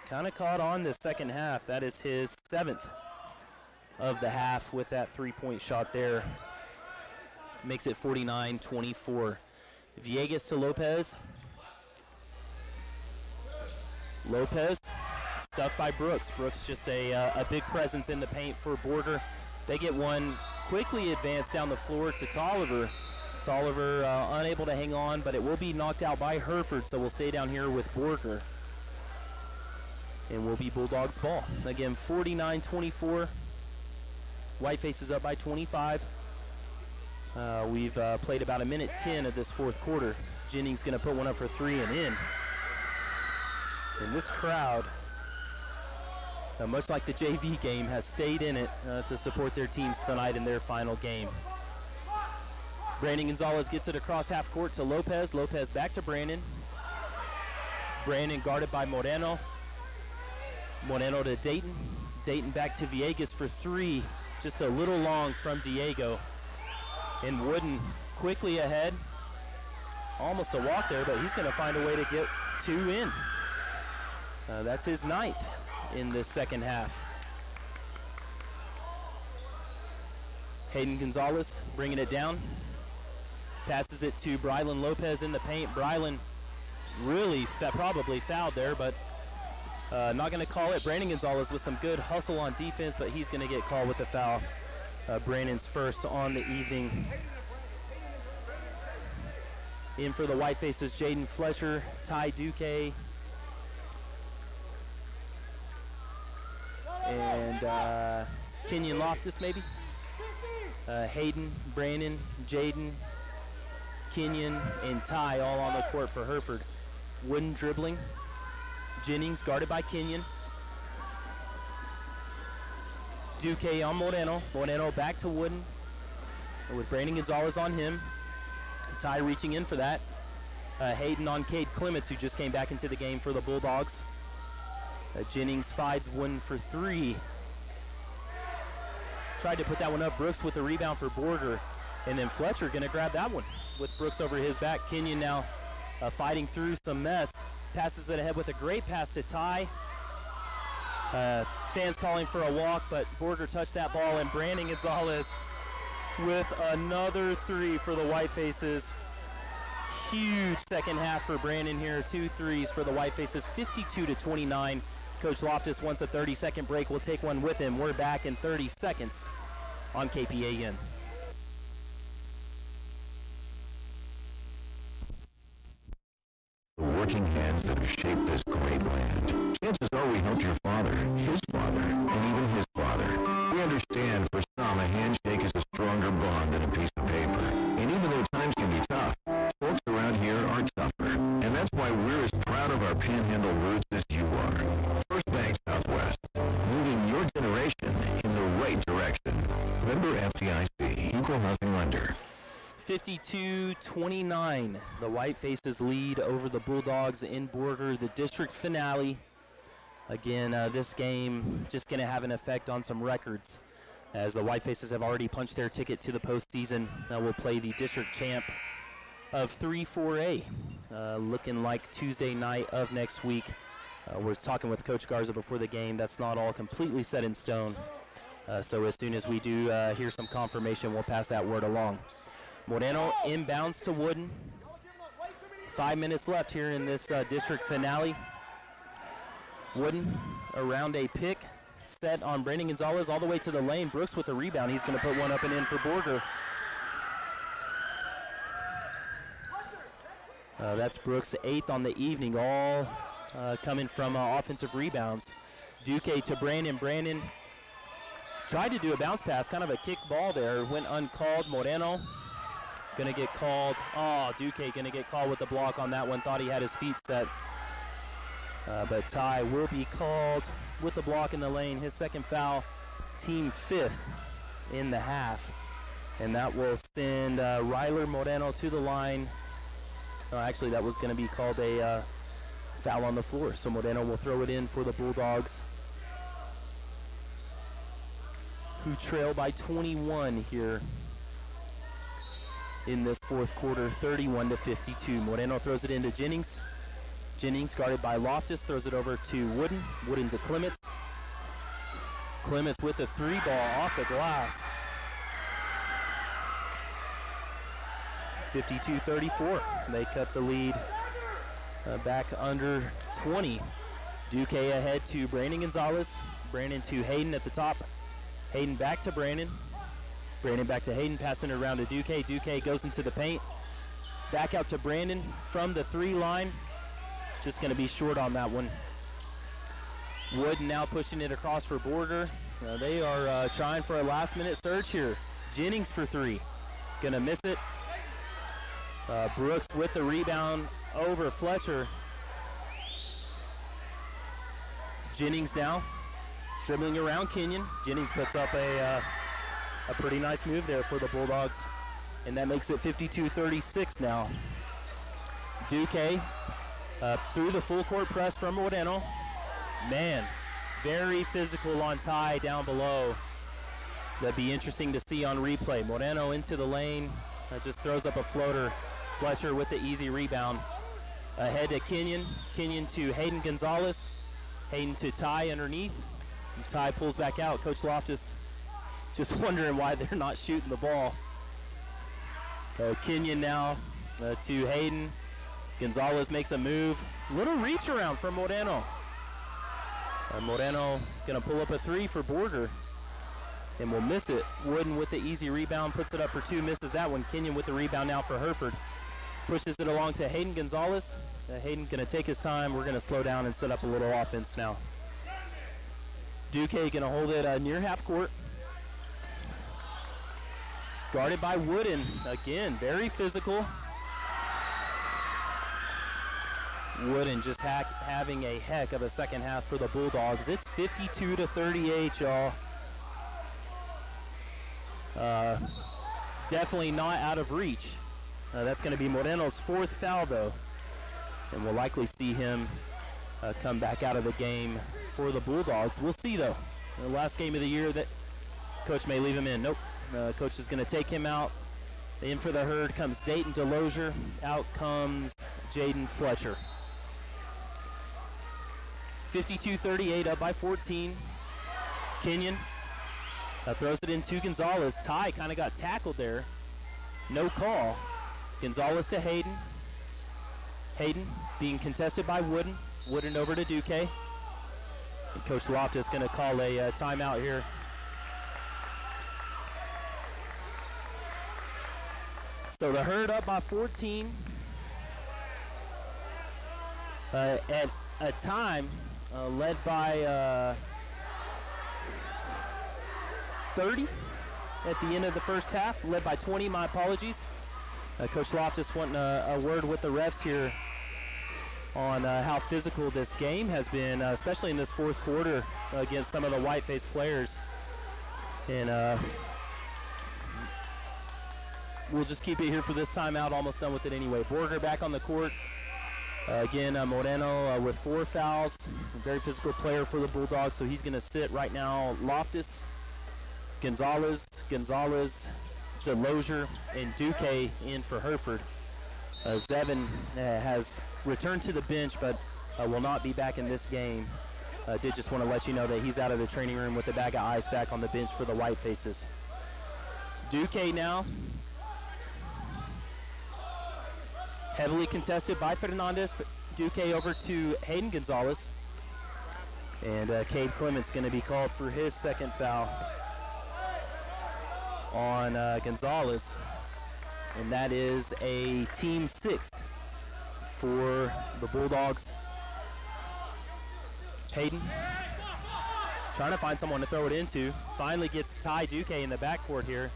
kind of caught on this second half. That is his 7th of the half with that three-point shot there. Makes it 49-24. Villegas to Lopez. Lopez stuffed by Brooks. Brooks just a big presence in the paint for Borger. They get one quickly advanced down the floor to Tolliver. Tolliver unable to hang on, but it will be knocked out by Hereford, so we'll stay down here with Borger. And will be Bulldogs ball. Again, 49-24. Whitefaces up by 25. We've played about 1:10 of this fourth quarter. Jennings going to put one up for three and in. And this crowd, much like the JV game, has stayed in it to support their teams tonight in their final game. Brandon Gonzalez gets it across half court to Lopez. Lopez back to Brandon. Brandon guarded by Moreno. Moreno to Dayton. Dayton back to Villegas for three. Just a little long from Diego. And Wooden quickly ahead. Almost a walk there, but he's going to find a way to get two in. That's his 9th in this second half. Hayden Gonzalez bringing it down. Passes it to Brylan Lopez in the paint. Brylan really probably fouled there, but not going to call it. Brandon Gonzalez with some good hustle on defense, but he's going to get called with the foul. Brandon's first on the evening. In for the Whitefaces, Jaden Fletcher, Ty Duque, and Kenyon Loftus maybe. Hayden, Brandon, Jaden, Kenyon, and Ty all on the court for Hereford. Wooden dribbling. Jennings guarded by Kenyon. Duque on Moreno. Moreno back to Wooden with Brandon Gonzalez on him. Ty reaching in for that. Hayden on Cade Clements, who just came back into the game for the Bulldogs. Jennings fides Wooden for three. Tried to put that one up. Brooks with the rebound for Borger. And then Fletcher going to grab that one with Brooks over his back. Kenyon now fighting through some mess. Passes it ahead with a great pass to Ty. Fans calling for a walk, but Borger touched that ball, and Brandon Gonzalez with another three for the Whitefaces. Huge second half for Brandon here. 2 threes for the Whitefaces, 52-29. Coach Loftus wants a 30-second break. We'll take one with him. We're back in 30 seconds on KPAN. The working hands that have shaped this great land. Chances are we helped your 52-29, the Whitefaces lead over the Bulldogs in Borger, the district finale. Again, this game just going to have an effect on some records, as the Whitefaces have already punched their ticket to the postseason. Now we'll play the district champ of 3-4A, looking like Tuesday night of next week. We're talking with Coach Garza before the game. That's not all completely set in stone. So as soon as we do hear some confirmation, we'll pass that word along. Moreno inbounds to Wooden. 5 minutes left here in this district finale. Wooden around a pick, set on Brandon Gonzalez all the way to the lane. Brooks with the rebound. He's going to put one up and in for Borger. That's Brooks' 8th on the evening, all coming from offensive rebounds. Duque to Brandon. Brandon tried to do a bounce pass, kind of a kick ball there, went uncalled. Moreno gonna get called. Oh, Duque gonna get called with the block on that one. Thought he had his feet set. But Ty will be called with the block in the lane. His second foul, team 5th in the half. And that will send Ryler Moreno to the line. Actually, that was gonna be called a foul on the floor. So Moreno will throw it in for the Bulldogs, who trail by 21 here in this fourth quarter, 31-52. Moreno throws it into Jennings. Jennings, guarded by Loftus, throws it over to Wooden. Wooden to Clements. Clements with the 3 ball off the glass. 52-34. They cut the lead back under 20. Duque ahead to Brandon Gonzalez. Brandon to Hayden at the top. Hayden back to Brandon. Brandon back to Hayden, passing it around to Duque. Duque goes into the paint. Back out to Brandon from the 3 line. Just going to be short on that one. Wood now pushing it across for Borger. They are trying for a last-minute surge here. Jennings for 3. Going to miss it. Brooks with the rebound over Fletcher. Jennings now dribbling around Kenyon. Jennings puts up a pretty nice move there for the Bulldogs, and that makes it 52-36 now. Duque through the full court press from Moreno. Man, very physical on Ty down below. That'd be interesting to see on replay. Moreno into the lane, just throws up a floater. Fletcher with the easy rebound. Ahead to Kenyon. Kenyon to Hayden Gonzalez. Hayden to Ty underneath. And Ty pulls back out. Coach Loftus just wondering why they're not shooting the ball. Kenyon now to Hayden. Gonzalez makes a move. Little reach around from Moreno. Moreno gonna pull up a 3 for Borger, and will miss it. Wooden with the easy rebound, puts it up for 2, misses that one. Kenyon with the rebound now for Hereford. Pushes it along to Hayden Gonzalez. Hayden gonna take his time. We're gonna slow down and set up a little offense now. Duque gonna hold it near half court. Guarded by Wooden. Again, very physical. Wooden just having a heck of a second half for the Bulldogs. It's 52-38, y'all. Definitely not out of reach. That's going to be Moreno's 4th foul, though. And we'll likely see him come back out of the game for the Bulldogs. We'll see, though. The last game of the year, that coach may leave him in. Nope. Coach is going to take him out. In for the herd comes Dayton Delozier. Out comes Jaden Fletcher. 52-38, up by 14. Kenyon throws it into Gonzalez. Ty kind of got tackled there. No call. Gonzalez to Hayden. Hayden being contested by Wooden. Wooden over to Duque. And Coach Loftus going to call a timeout here. So the herd up by 14. At a time led by 30 at the end of the first half, led by 20, my apologies. Coach Loftus wanting a word with the refs here on how physical this game has been, especially in this fourth quarter against some of the white-faced players. And we'll just keep it here for this timeout. Almost done with it anyway. Borger back on the court. Again, Moreno with 4 fouls. A very physical player for the Bulldogs, so he's going to sit right now. Loftus, Gonzalez, DeLozier, and Duque in for Hereford. Zevin has returned to the bench, but will not be back in this game. Did just want to let you know that he's out of the training room with a bag of ice back on the bench for the White Faces. Duque now. Heavily contested by Fernandez. Duque over to Hayden Gonzalez. And Cade Clement's going to be called for his second foul on Gonzalez. And that is a team 6th for the Bulldogs. Hayden trying to find someone to throw it into. Finally gets Ty Duque in the backcourt here.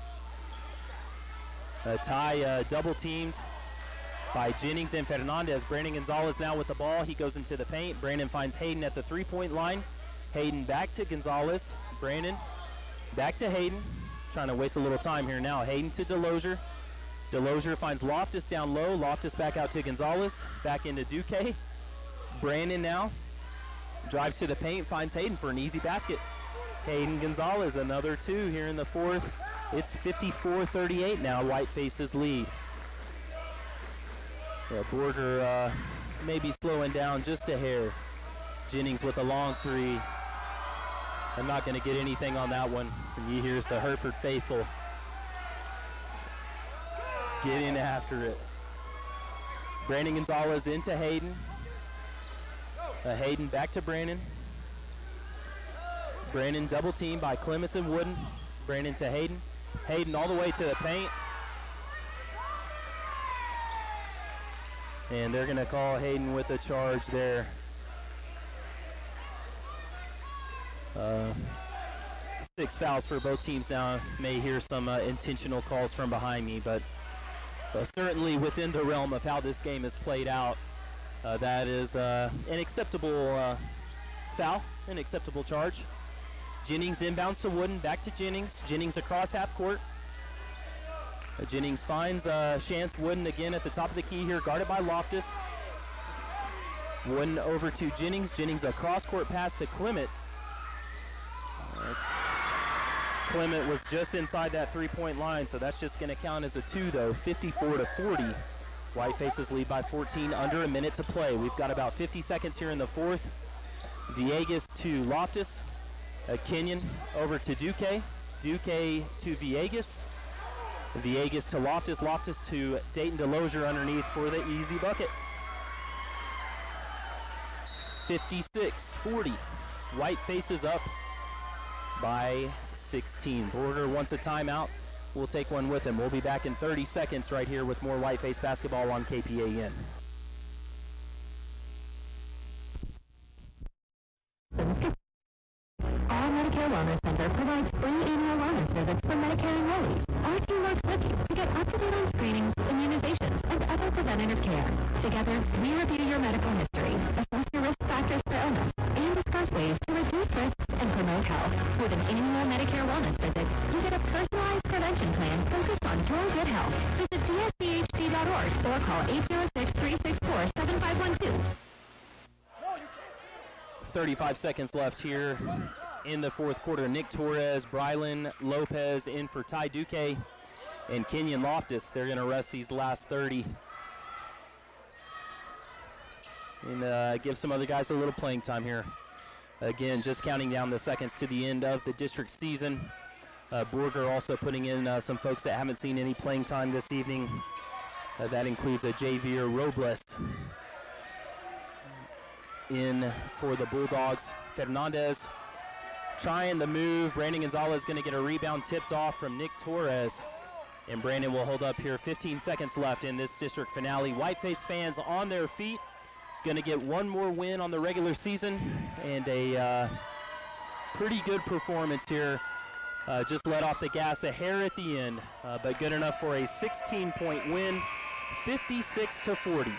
Ty double teamed by Jennings and Fernandez. Brandon Gonzalez now with the ball. He goes into the paint. Brandon finds Hayden at the 3-point line. Hayden back to Gonzalez. Brandon back to Hayden. Trying to waste a little time here now. Hayden to DeLozier. DeLozier finds Loftus down low. Loftus back out to Gonzalez. Back into Duque. Brandon now drives to the paint. Finds Hayden for an easy basket. Hayden Gonzalez, another 2 here in the 4th. It's 54-38 now. White Faces lead. Yeah, Borger maybe slowing down just a hair. Jennings with a long 3. I'm not going to get anything on that one. And here's the Hereford faithful getting after it. Brandon Gonzalez into Hayden. Hayden back to Brandon. Brandon double teamed by Clements and Wooden. Brandon to Hayden. Hayden all the way to the paint. And they're going to call Hayden with a charge there. 6 fouls for both teams now. May hear some intentional calls from behind me, but certainly within the realm of how this game is played out, that is an acceptable foul, an acceptable charge. Jennings inbounds to Wooden, back to Jennings. Jennings across half court. Jennings finds Chance Wooden again at the top of the key here, guarded by Loftus. Wooden over to Jennings. Jennings a cross-court pass to Clement. Clement was just inside that 3-point line, so that's just going to count as a 2, though. 54-40. White Faces lead by 14, under a minute to play. We've got about 50 seconds here in the 4th. Villegas to Loftus. Kenyon over to Duque. Duque to Villegas. Villegas to Loftus. Loftus to Dayton DeLozier underneath for the easy bucket. 56-40. White Faces up by 16. Borger wants a timeout. We'll take one with him. We'll be back in 30 seconds right here with more White Face basketball on KPAN. Our Medicare Wellness Center provides free annual wellness visits for Medicare enrollees. Our team works with you to get up-to-date on screenings, immunizations, and other preventative care. Together, we review your medical history, assess your risk factors for illness, and discuss ways to reduce risks and promote health. With an annual Medicare Wellness visit, you get a personalized prevention plan focused on your good health. Visit dsbhd.org or call 806-364-7512. 35 seconds left here in the 4th quarter. Nick Torres, Brylan Lopez in for Ty Duque, and Kenyon Loftus. They're going to rest these last 30 and give some other guys a little playing time here. Again, just counting down the seconds to the end of the district season. Borger also putting in some folks that haven't seen any playing time this evening. That includes Javier Robles in for the Bulldogs. Fernandez trying the move. Brandon Gonzalez going to get a rebound tipped off from Nick Torres. And Brandon will hold up here. 15 seconds left in this district finale. Whiteface fans on their feet. Going to get one more win on the regular season and a pretty good performance here. Just let off the gas a hair at the end, but good enough for a 16-point win, 56-40.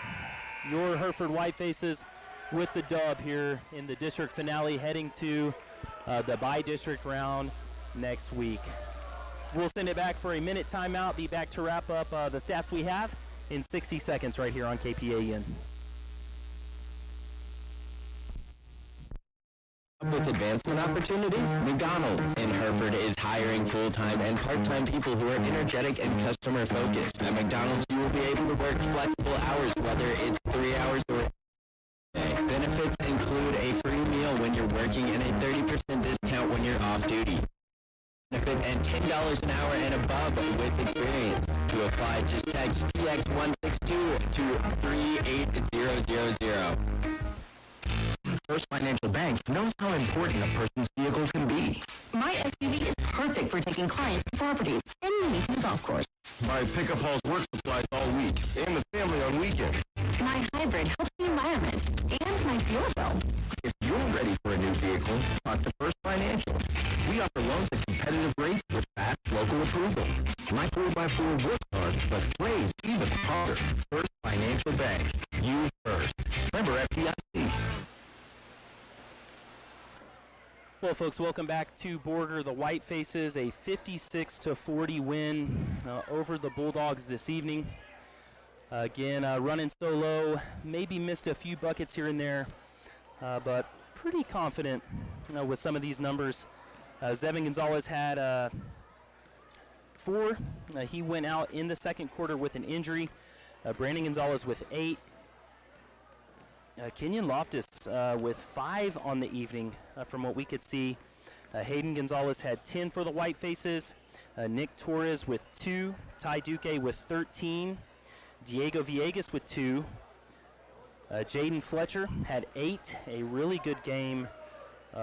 Your Hereford Whitefaces with the dub here in the district finale, heading to the by-district round next week. We'll send it back for a minute timeout. Be back to wrap up the stats we have in 60 seconds right here on KPAN. With advancement opportunities, McDonald's in Hereford is hiring full-time and part-time people who are energetic and customer-focused. At McDonald's, you will be able to work flexible hours, whether it's 3 hours or a day. Benefits include a free meal when you're working and a 30% discount when you're off-duty. Benefit and $10 an hour and above with experience. To apply, just text TX162 to 38000. First Financial Bank knows how important a person's vehicle can be. My SUV is perfect for taking clients to properties and me to the golf course. My pickup hauls work supplies all week and the family on weekends. My hybrid helps the environment and my fuel bill. If you're ready for a new vehicle, talk to First Financial. We offer loans at competitive rates with fast local approval. My 4x4 works hard, but plays even harder. First Financial Bank. You first. Member FDIC. Well, folks, welcome back to Borger. The White Faces, a 56-40 win over the Bulldogs this evening. Again, running solo, maybe missed a few buckets here and there, but pretty confident with some of these numbers. Zevin Gonzalez had 4. He went out in the second quarter with an injury. Brandon Gonzalez with 8. Kenyon Loftus with 5 on the evening from what we could see. Hayden Gonzalez had 10 for the White Faces. Nick Torres with 2. Ty Duque with 13. Diego Villegas with 2. Jaden Fletcher had 8. A really good game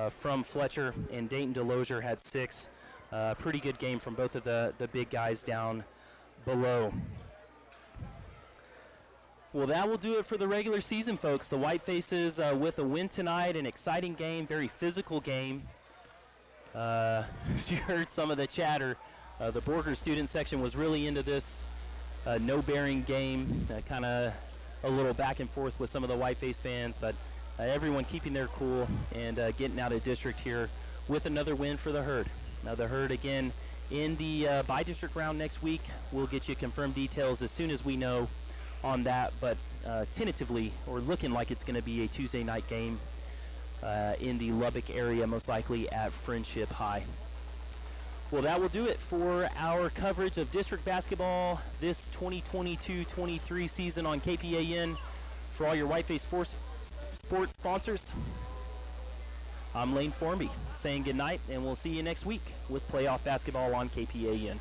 from Fletcher. And Dayton DeLozier had 6. Pretty good game from both of the big guys down below. Well, that will do it for the regular season, folks. The White Faces with a win tonight, an exciting game, very physical game. As you heard some of the chatter, the Borger student section was really into this no-bearing game, kind of a little back and forth with some of the White Face fans, but everyone keeping their cool and getting out of district here with another win for the Herd. Now, the Herd, again, in the by-district round next week. We'll get you confirmed details as soon as we know on that, but tentatively, or looking like it's going to be a Tuesday night game in the Lubbock area, most likely at Friendship High. Well, that will do it for our coverage of district basketball this 2022-23 season on KPAN. For all your Whiteface sports sponsors, I'm Lane Formby saying good night, and we'll see you next week with playoff basketball on KPAN.